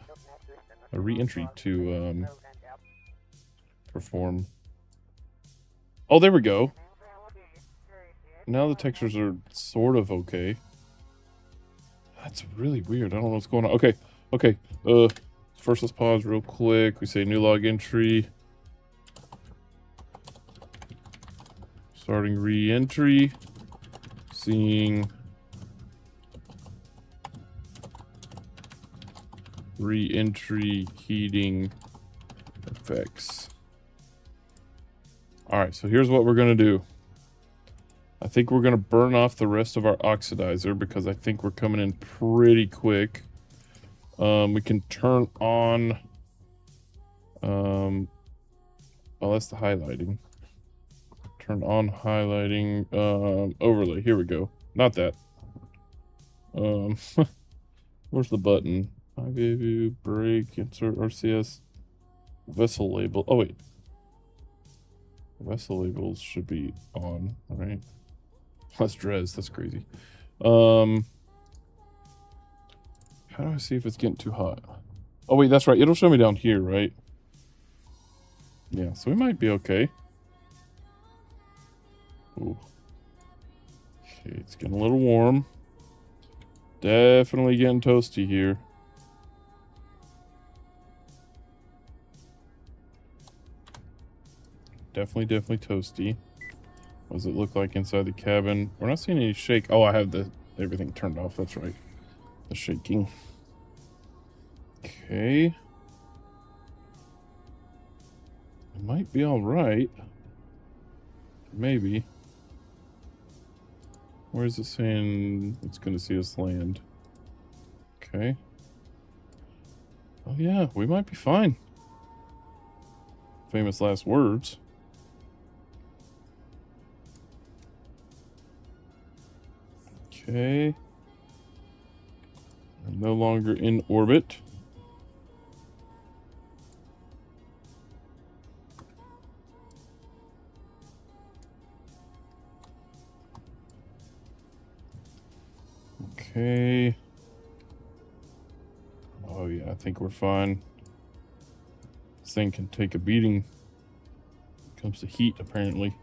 perform. Oh, there we go. Now the textures are sort of okay. That's really weird. I don't know what's going on. Okay. Okay. First let's pause real quick. We say new log entry. Starting re-entry. Seeing re-entry heating effects. Alright, so here's what we're going to do. I think we're going to burn off the rest of our oxidizer because I think we're coming in pretty quick. We can turn on... oh, that's the highlighting. Turn on highlighting overlay. Here we go. Not that. Where's the button? I gave you break, insert RCS. Vessel label. Oh, wait. Vessel labels should be on, right? That's Drez. That's crazy. How do I see if it's getting too hot? Oh, wait, that's right. It'll show me down here, right? Yeah, so we might be okay. Ooh. Okay, it's getting a little warm. Definitely getting toasty here. Definitely toasty. What does it look like inside the cabin? We're not seeing any shake. Oh, I have everything turned off. That's right. The shaking. Okay. It might be all right. Maybe. Where is it saying it's going to see us land? Okay. Oh yeah, we might be fine. Famous last words. Okay. I'm no longer in orbit. Okay. Oh yeah, I think we're fine. This thing can take a beating. It comes to heat, apparently.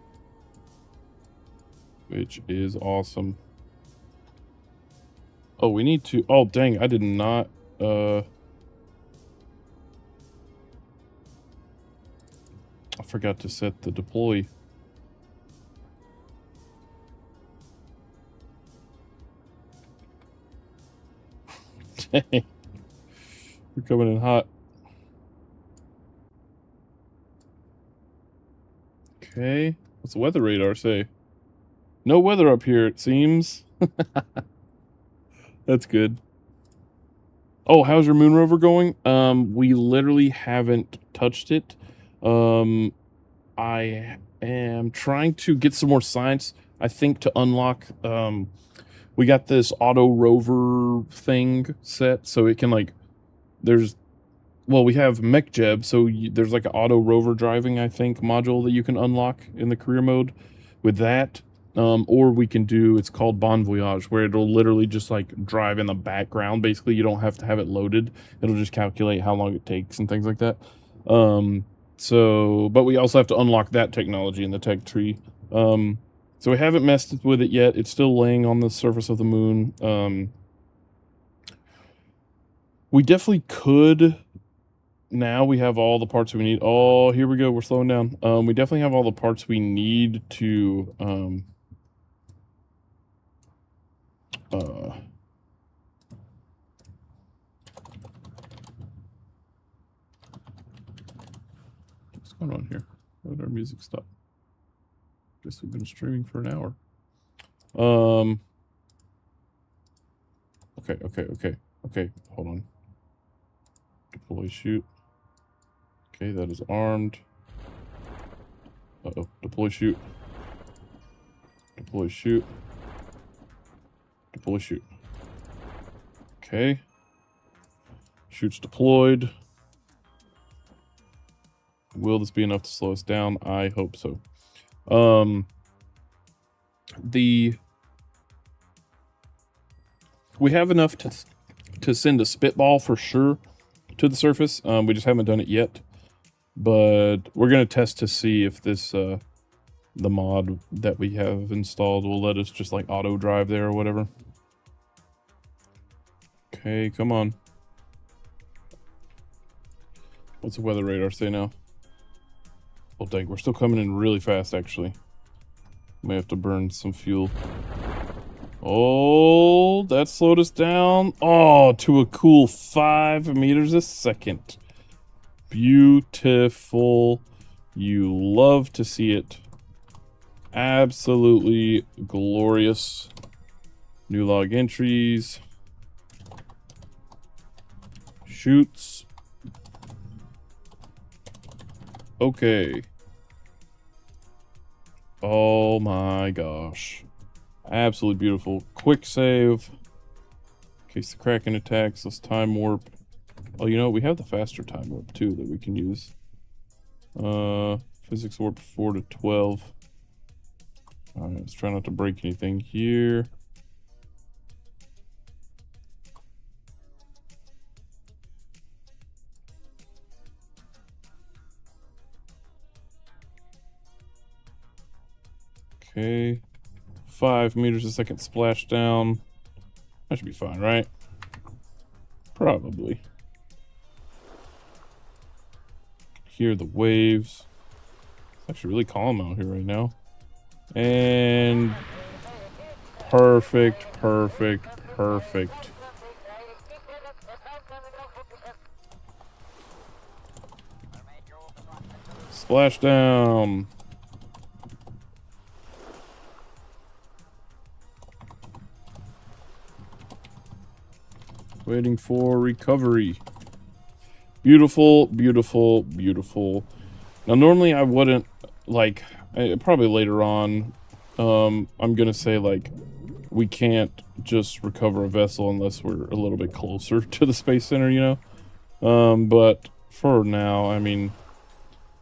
Which is awesome. Oh, we need to... Oh, dang, I did not... I forgot to set the deploy. Dang. We're coming in hot. Okay. What's the weather radar say? No weather up here, it seems. That's good. Oh, how's your moon rover going? We literally haven't touched it. I am trying to get some more science, I think, to unlock, we got this auto rover thing set, so it can, like, well, we have MechJeb, so there's like an auto rover driving, I think, module that you can unlock in the career mode with that. Or we can do, it's called Bon Voyage, where it'll literally just like drive in the background. Basically, you don't have to have it loaded. It'll just calculate how long it takes and things like that. But we also have to unlock that technology in the tech tree. So we haven't messed with it yet. It's still laying on the surface of the moon. We definitely could. Now we have all the parts we need. Oh, here we go. We're slowing down. We definitely have all the parts we need to, what's going on here? Why did our music stop? Guess we've been streaming for an hour. Okay. Hold on. Deploy shoot. Okay, that is armed. Uh-oh. Deploy shoot. Deploy shoot. Deploy shoot. Okay. Shoots deployed. Will this be enough to slow us down? I hope so. We have enough to send a spitball for sure to the surface. We just haven't done it yet, but we're gonna test to see if this the mod that we have installed will let us just like auto drive there or whatever. Okay, come on. What's the weather radar say now? Oh dang, we're still coming in really fast actually. May have to burn some fuel. Oh, that slowed us down. Oh, to a cool 5 meters a second. Beautiful. You love to see it. Absolutely glorious. New log entries. Shoots. Okay. Oh my gosh. Absolutely beautiful. Quick save. In case the Kraken attacks, let's time warp. Oh, you know, we have the faster time warp too that we can use. Physics warp 4 to 12. Alright, let's try not to break anything here. Okay. 5 meters a second splashdown. That should be fine, right? Probably. Hear the waves. It's actually really calm out here right now. And perfect, perfect, perfect. Splashdown. Waiting for recovery. Beautiful, beautiful, beautiful. Now, normally I wouldn't, like, probably later on, I'm gonna say, like, we can't just recover a vessel unless we're a little bit closer to the Space Center, you know? But for now, I mean,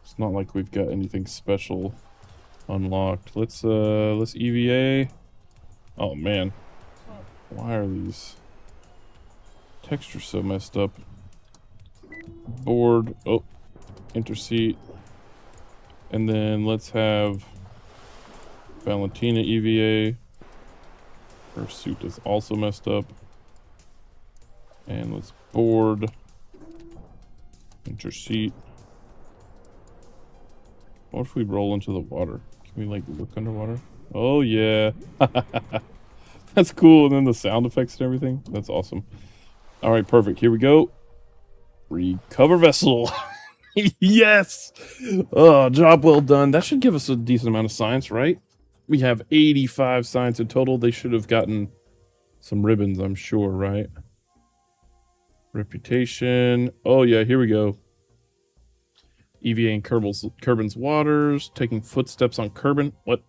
it's not like we've got anything special unlocked. Let's EVA. Oh, man. Why are these textures so messed up? Board. Oh, interseat. And then let's have Valentina EVA. Her suit is also messed up. And let's board. Interseat. What if we roll into the water? Can we, like, look underwater? Oh, yeah. That's cool. And then the sound effects and everything. That's awesome. All right, perfect. Here we go. Recover vessel. Yes. Oh, job well done. That should give us a decent amount of science, right? We have 85 science in total. They should have gotten some ribbons, I'm sure, right? Reputation. Oh, yeah, here we go. EVA in Kerbin's waters. Taking footsteps on Kerbin. What?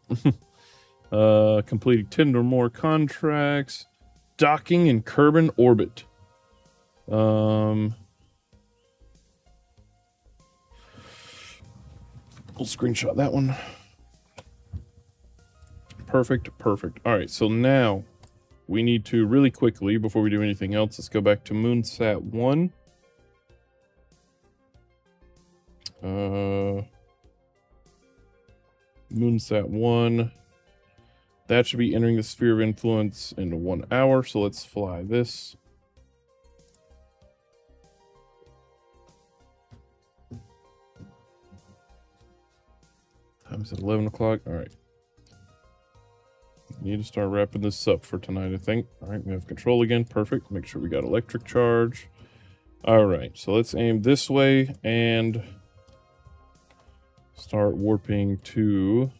Completing 10 or more contracts. Docking in Kerbin orbit. We'll screenshot that one. Perfect, perfect. All right, so now we need to really quickly, before we do anything else, let's go back to Moonsat 1. Moonsat 1. That should be entering the sphere of influence in 1 hour, so let's fly this. Time's at 11 o'clock. All right. Need to start wrapping this up for tonight, I think. All right, we have control again. Perfect. Make sure we got electric charge. All right, so let's aim this way and start warping to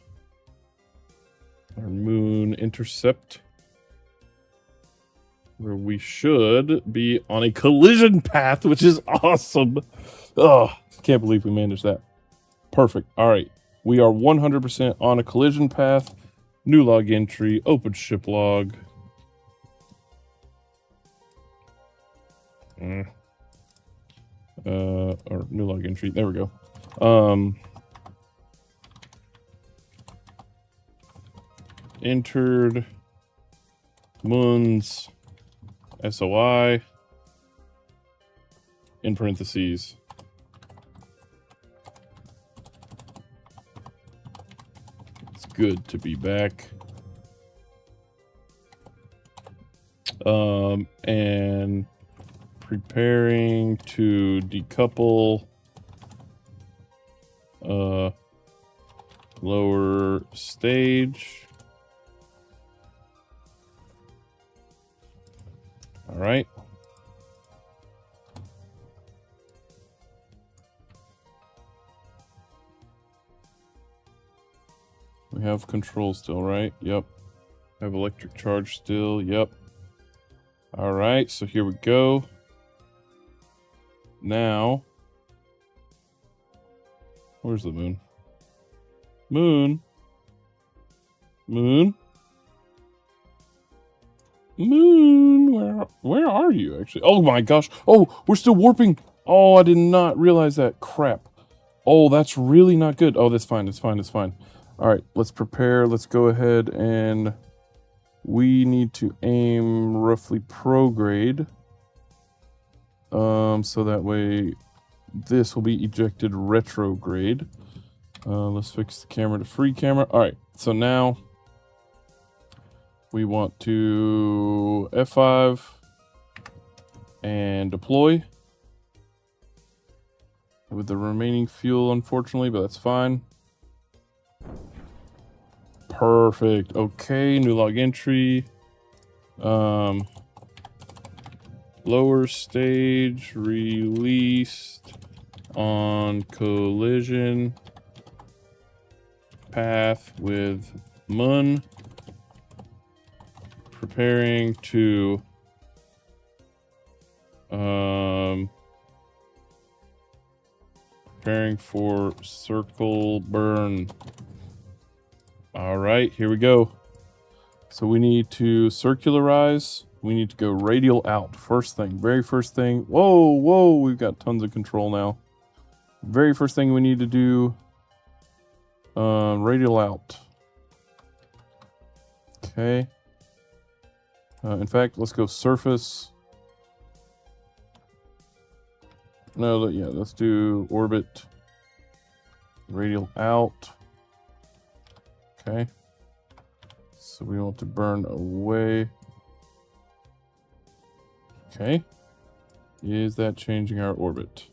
our moon intercept, where we should be on a collision path, which is awesome. Oh, can't believe we managed that. Perfect. All right, we are 100% on a collision path. New log entry, open ship log. Or new log entry, there we go. Entered Moon's SOI in parentheses. It's good to be back. And preparing to decouple lower stage. All right. We have control still, right? Yep. Have electric charge still. Yep. All right, so here we go. Now, where's the moon? Moon. Moon. Moon. Where are you actually? Oh my gosh. Oh, we're still warping. Oh, I did not realize that. Crap. Oh, that's really not good. Oh, that's fine. It's fine. It's fine. All right, let's prepare. Let's go ahead and we need to aim roughly prograde. So that way this will be ejected retrograde. Let's fix the camera to free camera. All right, so now we want to F5 and deploy with the remaining fuel, unfortunately, but that's fine. Perfect. Okay, new log entry. Lower stage released on collision path with Mun. Preparing to preparing for circle burn. All right, here we go. So we need to circularize. We need to go radial out. First thing, very first thing. Whoa, whoa, we've got tons of control now. Very first thing we need to do, radial out. Okay. In fact, let's go surface. No, yeah, let's do orbit radial out. Okay. So we want to burn away. Okay. Is that changing our orbit?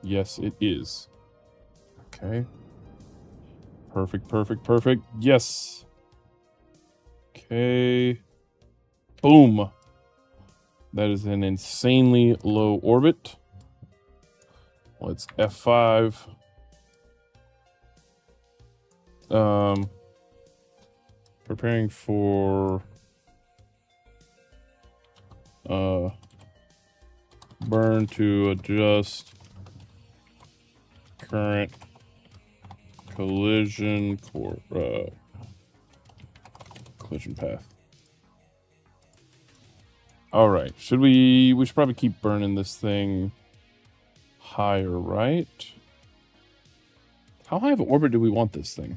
Yes, it is. Okay. Perfect, perfect, perfect. Yes. Okay. Boom. That is an insanely low orbit. Let's F5. Preparing for burn to adjust current collision collision path. All right, we should probably keep burning this thing higher, right? How high of an orbit do we want this thing?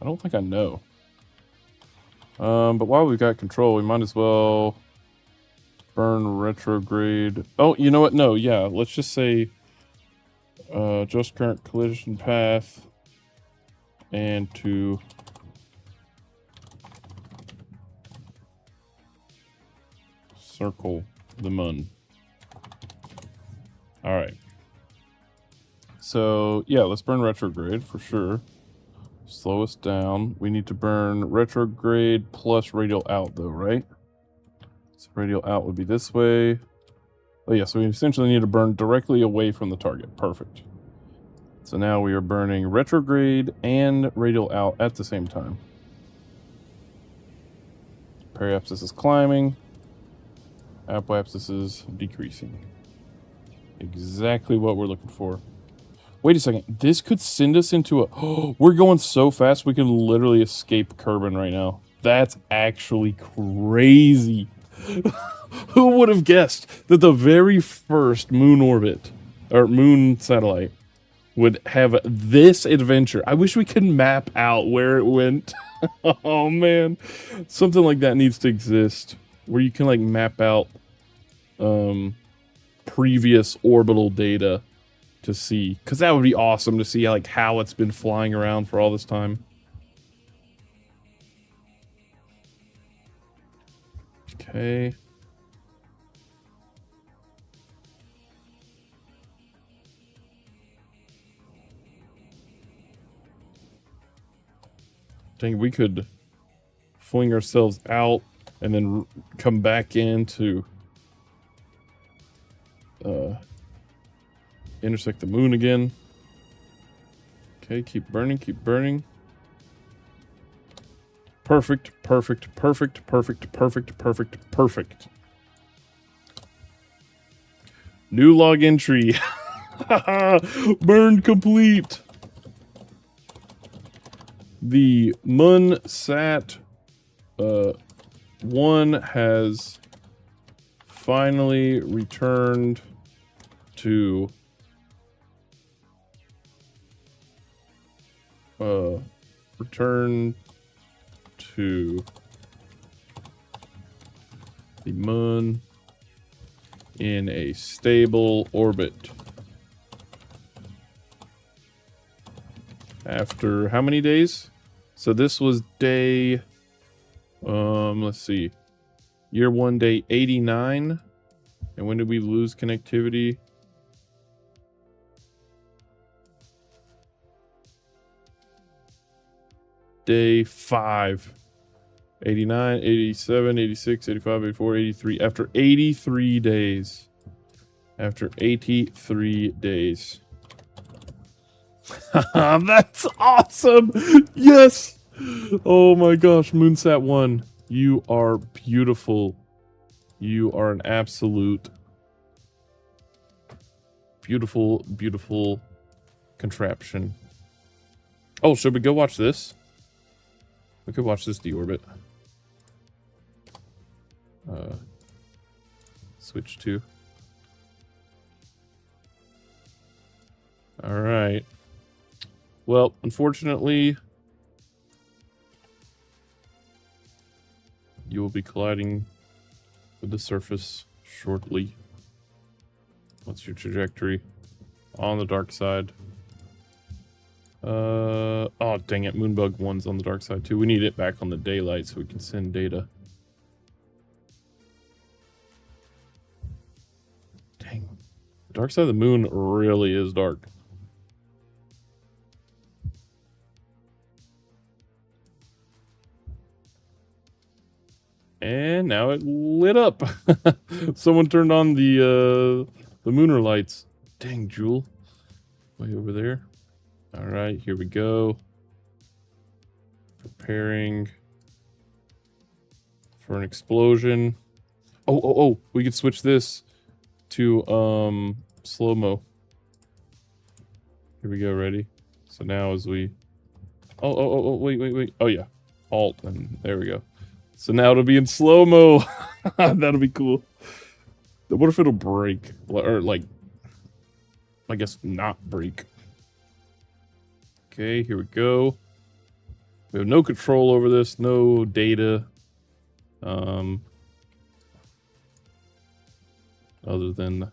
I don't think I know. But while we've got control, we might as well burn retrograde. Oh, you know what? No, yeah, let's just say adjust current collision path and to circle the Mun. All right. So, yeah, let's burn retrograde for sure. Slow us down. We need to burn retrograde plus radial out, though, right? So radial out would be this way. Oh, yeah, so we essentially need to burn directly away from the target. Perfect. So now we are burning retrograde and radial out at the same time. Periapsis is climbing. Apoapsis is decreasing. Exactly what we're looking for. Wait a second. This could send us into a... Oh, we're going so fast we can literally escape Kerbal right now. That's actually crazy. Who would have guessed that the very first moon orbit, or moon satellite, would have this adventure? I wish we could map out where it went. Oh, man. Something like that needs to exist, where you can, like, map out previous orbital data to see, because that would be awesome to see, like, how it's been flying around for all this time. Okay. Dang, we could fling ourselves out and then come back in to intersect the moon again. Okay, keep burning, keep burning. Perfect, perfect, perfect, perfect, perfect, perfect, perfect. New log entry. Burn complete. The Mun Sat 1 has finally returned to return to the Mun in a stable orbit after how many days? So this was day let's see, year 1, day 89. And when did we lose connectivity? day 5. 89, 87, 86, 85, 84, 83. After 83 days. After 83 days. That's awesome! Yes! Oh my gosh, Moonsat 1. You are beautiful. You are an absolute beautiful, beautiful contraption. Oh, should we go watch this? We could watch this deorbit. Switch to. Alright. Well, unfortunately, you will be colliding with the surface shortly. What's your trajectory? On the dark side. Oh, dang it. Moonbug 1's on the dark side, too. We need it back on the daylight so we can send data. Dang. The dark side of the moon really is dark. And now it lit up. Someone turned on the mooner lights. Dang, Jewel. Way over there. All right, here we go. Preparing for an explosion. Oh, we could switch this to slow-mo. Here we go, ready? So now as we wait. Oh yeah. Alt, and there we go. So now it'll be in slow-mo. That'll be cool. What if it'll break? Or like, I guess not break. Okay, here we go. We have no control over this, no data. Other than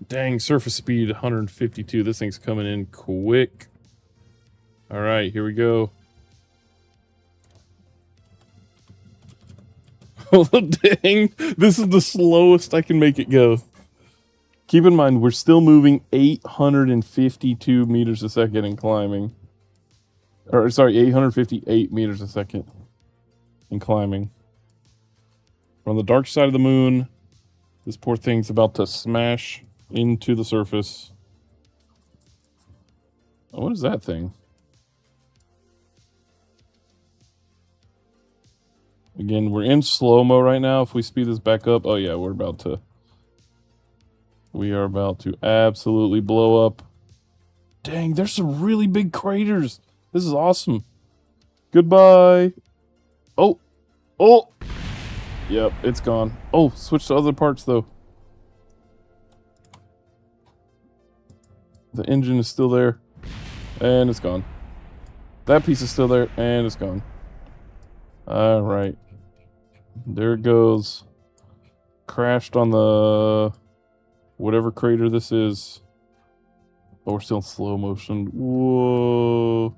dang, surface speed 152. This thing's coming in quick. All right, here we go. Oh, dang. This is the slowest I can make it go. Keep in mind, we're still moving 852 meters a second and climbing. Or, sorry, 858 meters a second and climbing. We're on the dark side of the moon. This poor thing's about to smash into the surface. Oh, what is that thing? Again, we're in slow-mo right now. If we speed this back up, oh yeah, we are about to absolutely blow up. Dang, there's some really big craters. This is awesome. Goodbye. Oh. Yep, it's gone. Oh, switch to other parts though. The engine is still there. And it's gone. That piece is still there, and it's gone. Alright. There it goes. Crashed on the whatever crater this is. Oh, we're still in slow motion. Whoa.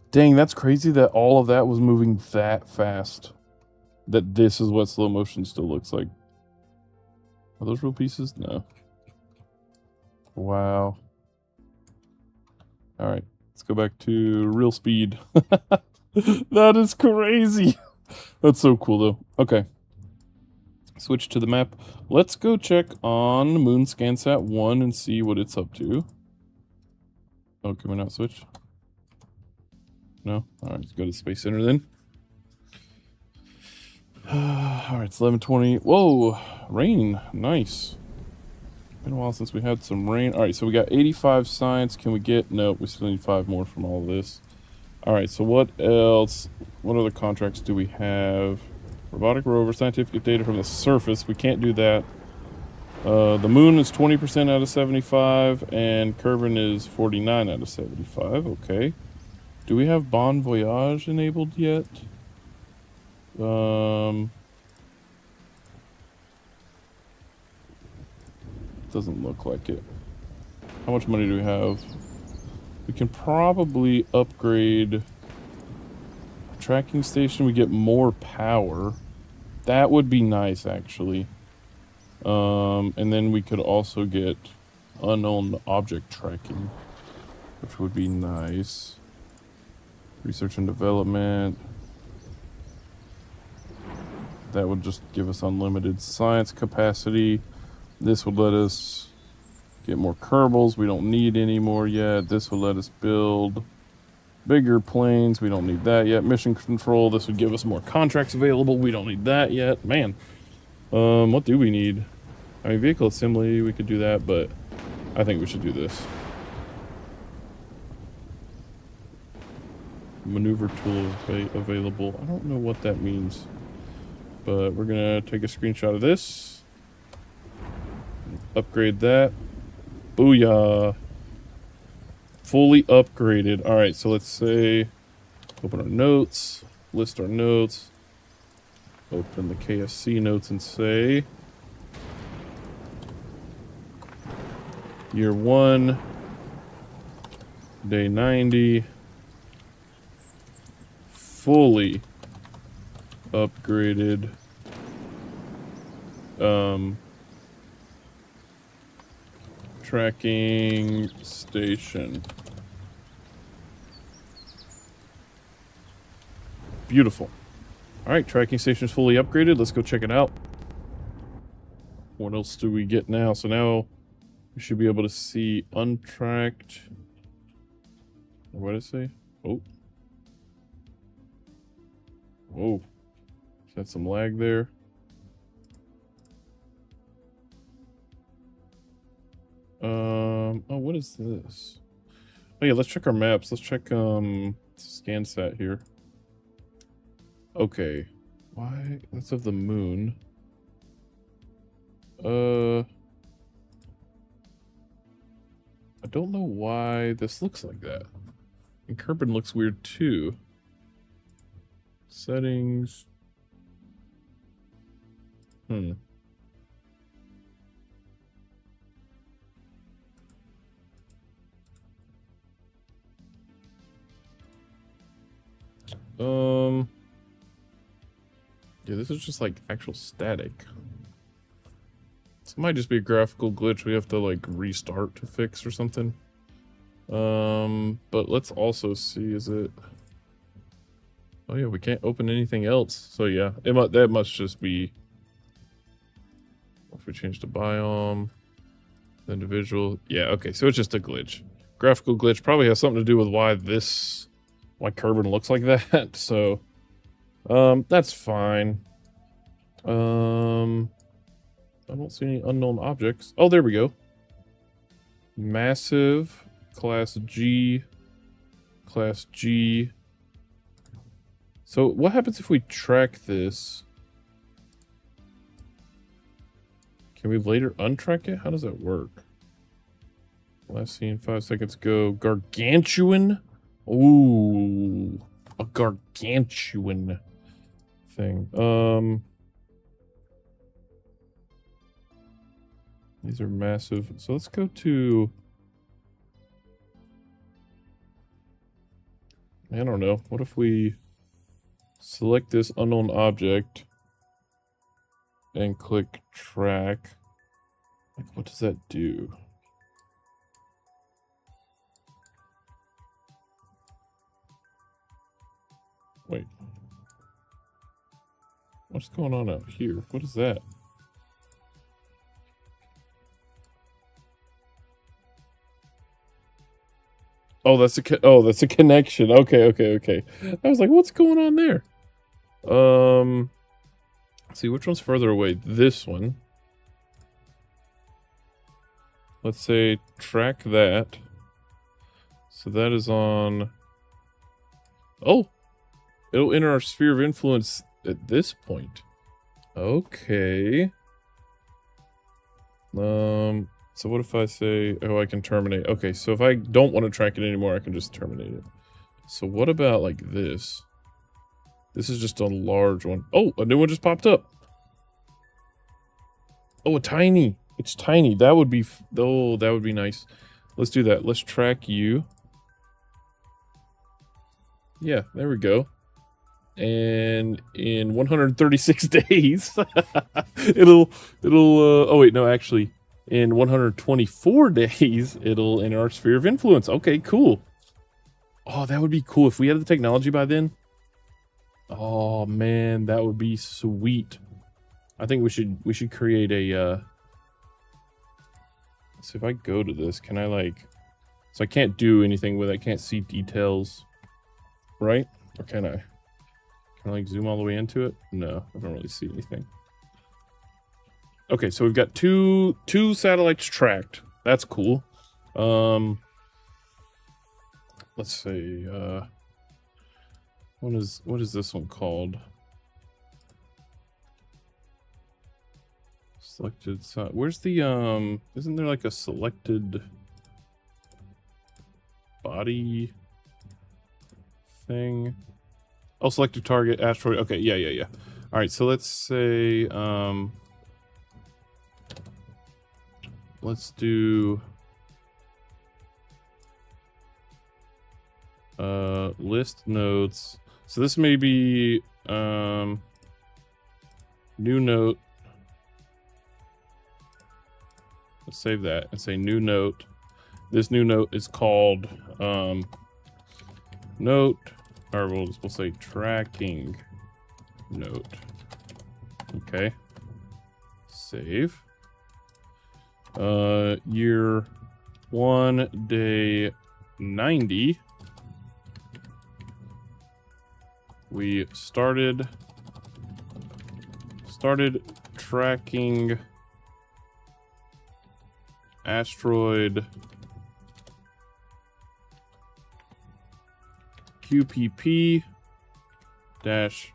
Dang, that's crazy that all of that was moving that fast. That this is what slow motion still looks like. Are those real pieces? No. Wow. Alright, let's go back to real speed. That is crazy. That's so cool though. Okay. Switch to the map. Let's go check on Moon ScanSat 1 and see what it's up to. Oh, can we not switch? No? Alright, let's go to Space Center then. Alright, it's 11:20. Whoa! Rain. Nice. Been a while since we had some rain. Alright, so we got 85 science. Can we get... No, we still need 5 more from all of this. Alright, so what else? What other contracts do we have? Robotic rover, scientific data from the surface. We can't do that. The moon is 20% out of 75, and Kerbal is 49 out of 75. Okay. Do we have Bon Voyage enabled yet? Doesn't look like it. How much money do we have? We can probably upgrade a tracking station. We get more power. That would be nice, actually. And then we could also get unknown object tracking, which would be nice. Research and development. That would just give us unlimited science capacity. This would let us get more Kerbals. We don't need any more yet. This would let us build bigger planes. We don't need that yet. Mission control. This would give us more contracts available. We don't need that yet. Man. What do we need? I mean, vehicle assembly, we could do that, but I think we should do this. Maneuver tool available. I don't know what that means, but we're gonna take a screenshot of this. Upgrade that. Booyah. Fully upgraded. All right, so let's say, open our notes, list our notes, open the KSC notes and say, year 1, day 90, fully upgraded tracking station. Beautiful. All right, tracking station is fully upgraded. Let's go check it out. What else do we get now? So now we should be able to see untracked. What did it say? Oh. Whoa. Is that some lag there? Oh, what is this? Oh yeah, let's check our maps. Let's check ScanSat here. Okay. Why? That's of the moon. I don't know why this looks like that. And Kerbal looks weird too. Settings. Yeah, this is just like actual static. This might just be a graphical glitch we have to like restart to fix or something. But let's also see, is it... Oh yeah, we can't open anything else. So yeah, that must just be... If we change to biome, individual... Yeah, okay, so it's just a glitch. Graphical glitch probably has something to do with why Kerbal looks like that, so... that's fine. I don't see any unknown objects. Oh, there we go. Massive, class G, class G. So what happens if we track this? Can we later untrack it? How does that work? Last seen 5 seconds ago. Gargantuan? Ooh, a gargantuan thing. These are massive. So let's go to... I don't know. What if we select this unknown object and click track? Like, what does that do? Wait. What's going on out here? What is that? Oh, that's a connection. Okay. I was like, what's going on there? Let's see, which one's further away? This one. Let's say track that. So that is on... Oh! It'll enter our sphere of influence at this point. Okay. So what if I say, oh, I can terminate. Okay, so if I don't want to track it anymore, I can just terminate it. So what about like this? This is just a large one. Oh, a new one just popped up. Oh, a tiny. It's tiny. That would be, oh, that would be nice. Let's do that. Let's track you. Yeah, there we go. And in 136 days, it'll, oh wait, no, actually, in 124 days, it'll enter our sphere of influence. Okay, cool. Oh, that would be cool if we had the technology by then. Oh man, that would be sweet. I think we should create a so if I go to this, can I like, so I can't do anything with it, I can't see details, right? Or can I? Can I like zoom all the way into it? No, I don't really see anything. Okay, so we've got two satellites tracked. That's cool. Let's see, what is this one called? Selected, where's the, isn't there like a selected body thing? Oh, selected target, asteroid. Okay, yeah. All right, so let's say, let's do, list notes. So this may be, new note. Let's save that and say new note. This new note is called note, or we'll say tracking note. Okay. Save. Year 1, day 90. We started tracking asteroid QPP dash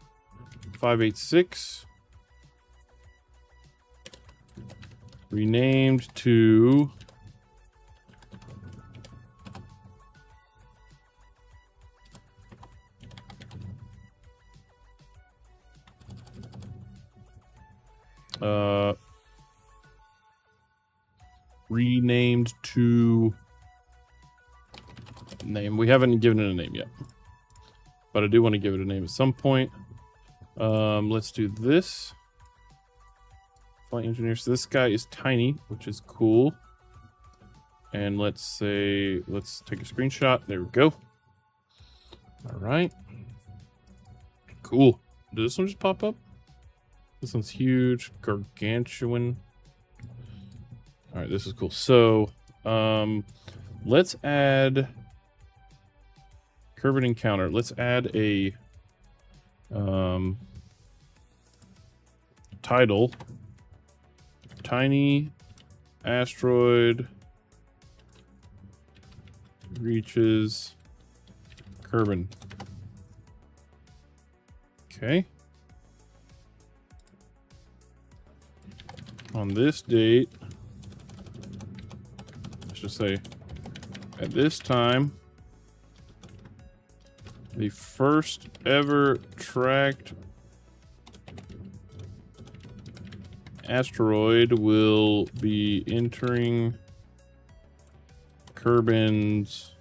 586, renamed to renamed to name. We haven't given it a name yet, but I do want to give it a name at some point. Let's do this. Flight engineer. So this guy is tiny, which is cool. And let's say, let's take a screenshot. There we go. All right. Cool. Did this one just pop up? This one's huge, gargantuan. All right, this is cool. So, let's add Kerbal encounter. Let's add a title. Tiny asteroid reaches Kerbal. Okay. On this date, let's just say at this time, the first ever tracked asteroid will be entering Kerbal's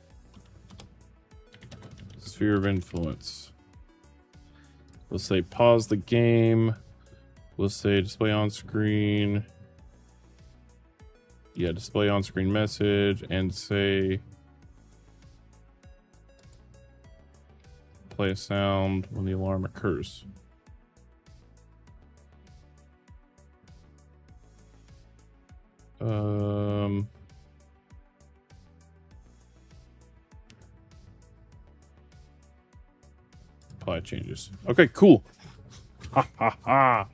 sphere of influence. We'll say pause the game. We'll say display on screen. Yeah, display on screen message and say play a sound when the alarm occurs. Apply changes. Okay, cool. Ha ha ha.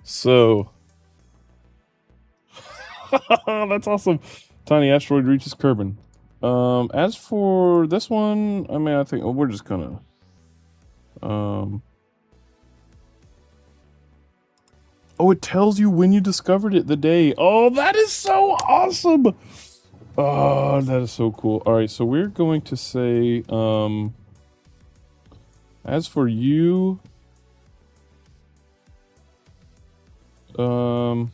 So that's awesome. Tiny asteroid reaches Kerbal. As for this one, I mean, I think we're just gonna oh, it tells you when you discovered it, the day. Oh, that is so awesome. Oh, that is so cool. All right, so we're going to say as for you, I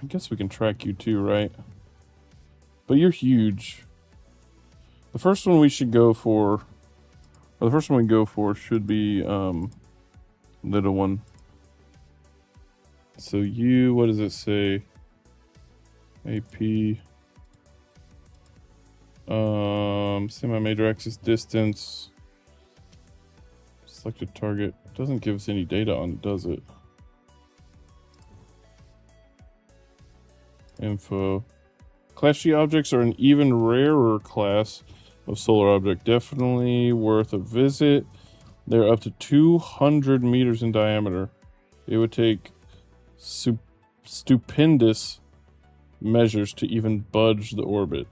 guess we can track you too, right? But you're huge. The first one we should go for, or the first one we go for should be little one. So you, what does it say? AP Semi-major axis distance. Selected target. Doesn't give us any data on it, does it? Info. Class G objects are an even rarer class of solar object. Definitely worth a visit. They're up to 200 meters in diameter. It would take stupendous measures to even budge the orbit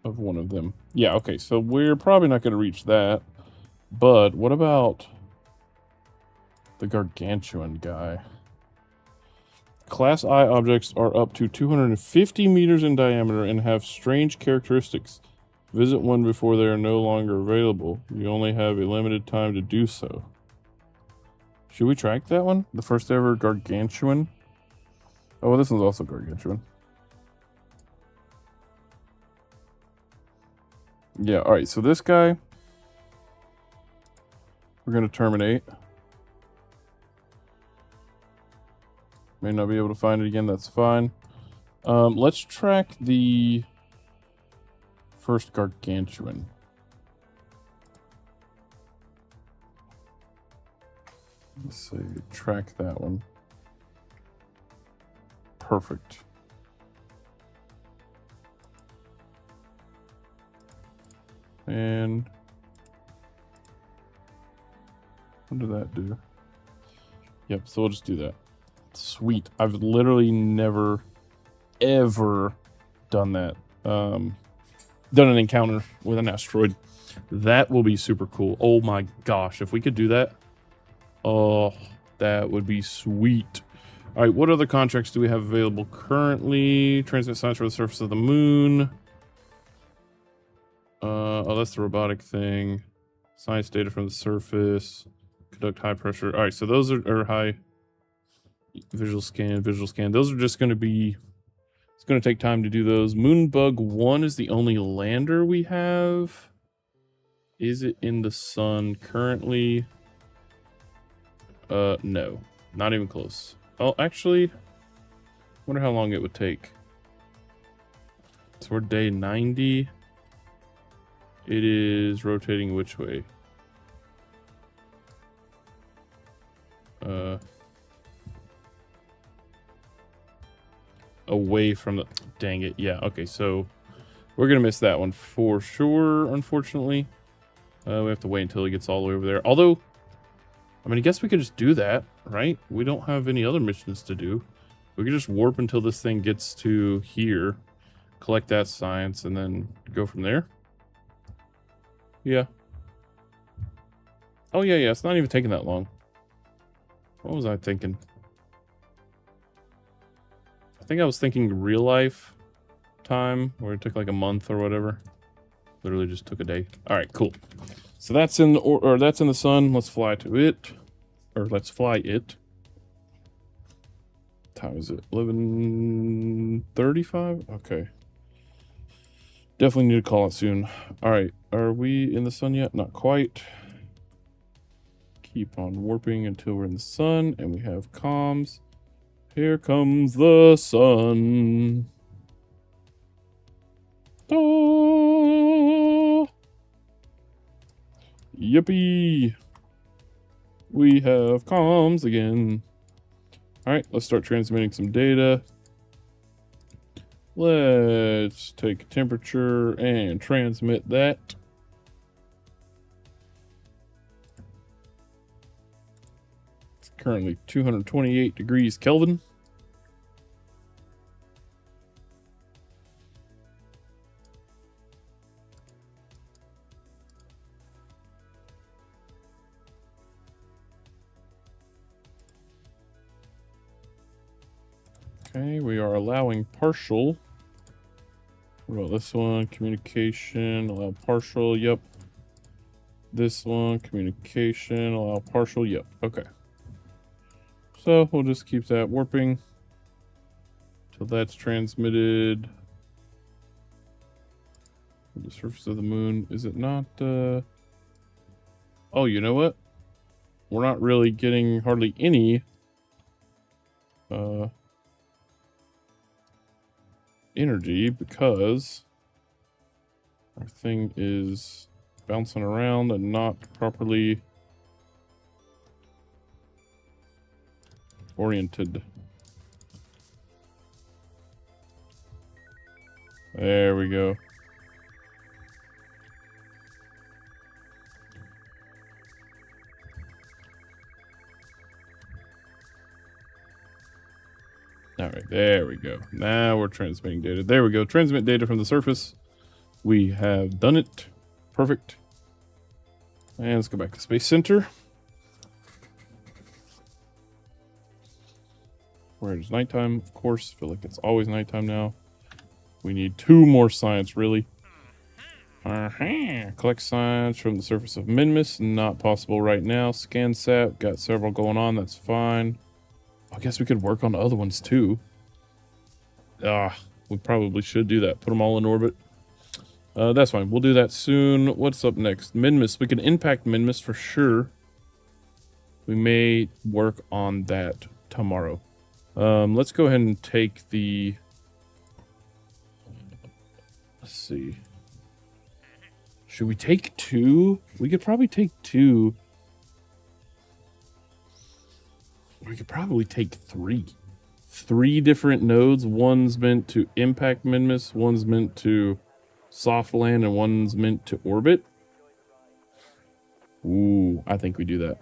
of one of them. Yeah, okay, so we're probably not going to reach that. But what about the gargantuan guy? Class I objects are up to 250 meters in diameter and have strange characteristics. Visit one before they are no longer available. You only have a limited time to do so. Should we track that one? The first ever gargantuan? Oh, well, this one's also gargantuan. Yeah, alright, so this guy, we're going to terminate. May not be able to find it again, that's fine. Let's track the first gargantuan. Let's see, track that one. Perfect. And what did that do? Yep, so we'll just do that. Sweet. I've literally never, ever done that. Done an encounter with an asteroid. That will be super cool. Oh my gosh, if we could do that. Oh, that would be sweet. All right, what other contracts do we have available currently? Transmit science for the surface of the moon. Oh, that's the robotic thing. Science data from the surface. Conduct high pressure. All right, so those are high. Visual scan. Those are just going to be... It's going to take time to do those. Moonbug 1 is the only lander we have. Is it in the sun currently? No. Not even close. Oh, actually... wonder how long it would take. So we're day 90. It is rotating which way? Away from the... Dang it. Yeah, okay, so we're going to miss that one for sure, unfortunately. We have to wait until it gets all the way over there. Although, I mean, I guess we could just do that, right? We don't have any other missions to do. We could just warp until this thing gets to here, collect that science, and then go from there. Yeah. Oh, yeah, it's not even taking that long. What was I thinking? I think I was thinking real life time, where it took like a month or whatever. Literally just took a day. All right, cool. So that's in the or that's in the sun. Let's fly to it, or let's fly it. What time is it? 11:35. Okay. Definitely need to call it soon. All right, are we in the sun yet? Not quite. Keep on warping until we're in the sun, and we have comms. Here comes the sun. Oh, yippee. We have comms again. All right, let's start transmitting some data. Let's take a temperature and transmit that. It's currently 228 degrees Kelvin. Okay, we are allowing partial. What about this one? Communication, allow partial, yep. This one, communication, allow partial, yep. Okay. So we'll just keep that warping till that's transmitted. The surface of the moon, is it not, oh, you know what? We're not really getting hardly any, energy because Our thing is bouncing around and not properly oriented. There we go. All right, there we go. Now we're transmitting data. There we go. Transmit data from the surface. We have done it. Perfect. And let's go back to Space Center. Where it's nighttime, of course. I feel like it's always nighttime now. We need 2 more science, really. Collect science from the surface of Minmus. Not possible right now. ScanSat. Got several going on. That's fine. I guess we could work on other ones too. We probably should do that. Put them all in orbit. That's fine. We'll do that soon. What's up next? Minmus. We can impact Minmus for sure. We may work on that tomorrow. Let's go ahead and take the... Let's see. Should we take 2? We could probably take 2. We could probably take 3. 3 different nodes. One's meant to impact Minmus, one's meant to soft land, and one's meant to orbit. Ooh, I think we do that.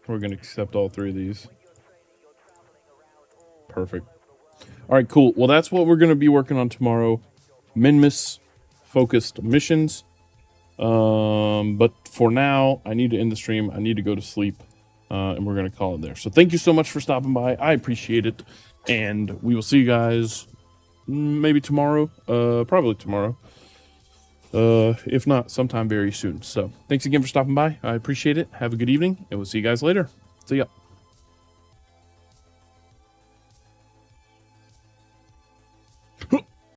We're going to accept all 3 of these. Perfect. All right, cool. Well, that's what we're going to be working on tomorrow. Minmus focused missions. But for now, I need to end the stream. I need to go to sleep. And we're going to call it there. So thank you so much for stopping by. I appreciate it. And we will see you guys maybe tomorrow. Probably tomorrow. If not, sometime very soon. So thanks again for stopping by. I appreciate it. Have a good evening. And we'll see you guys later. See ya.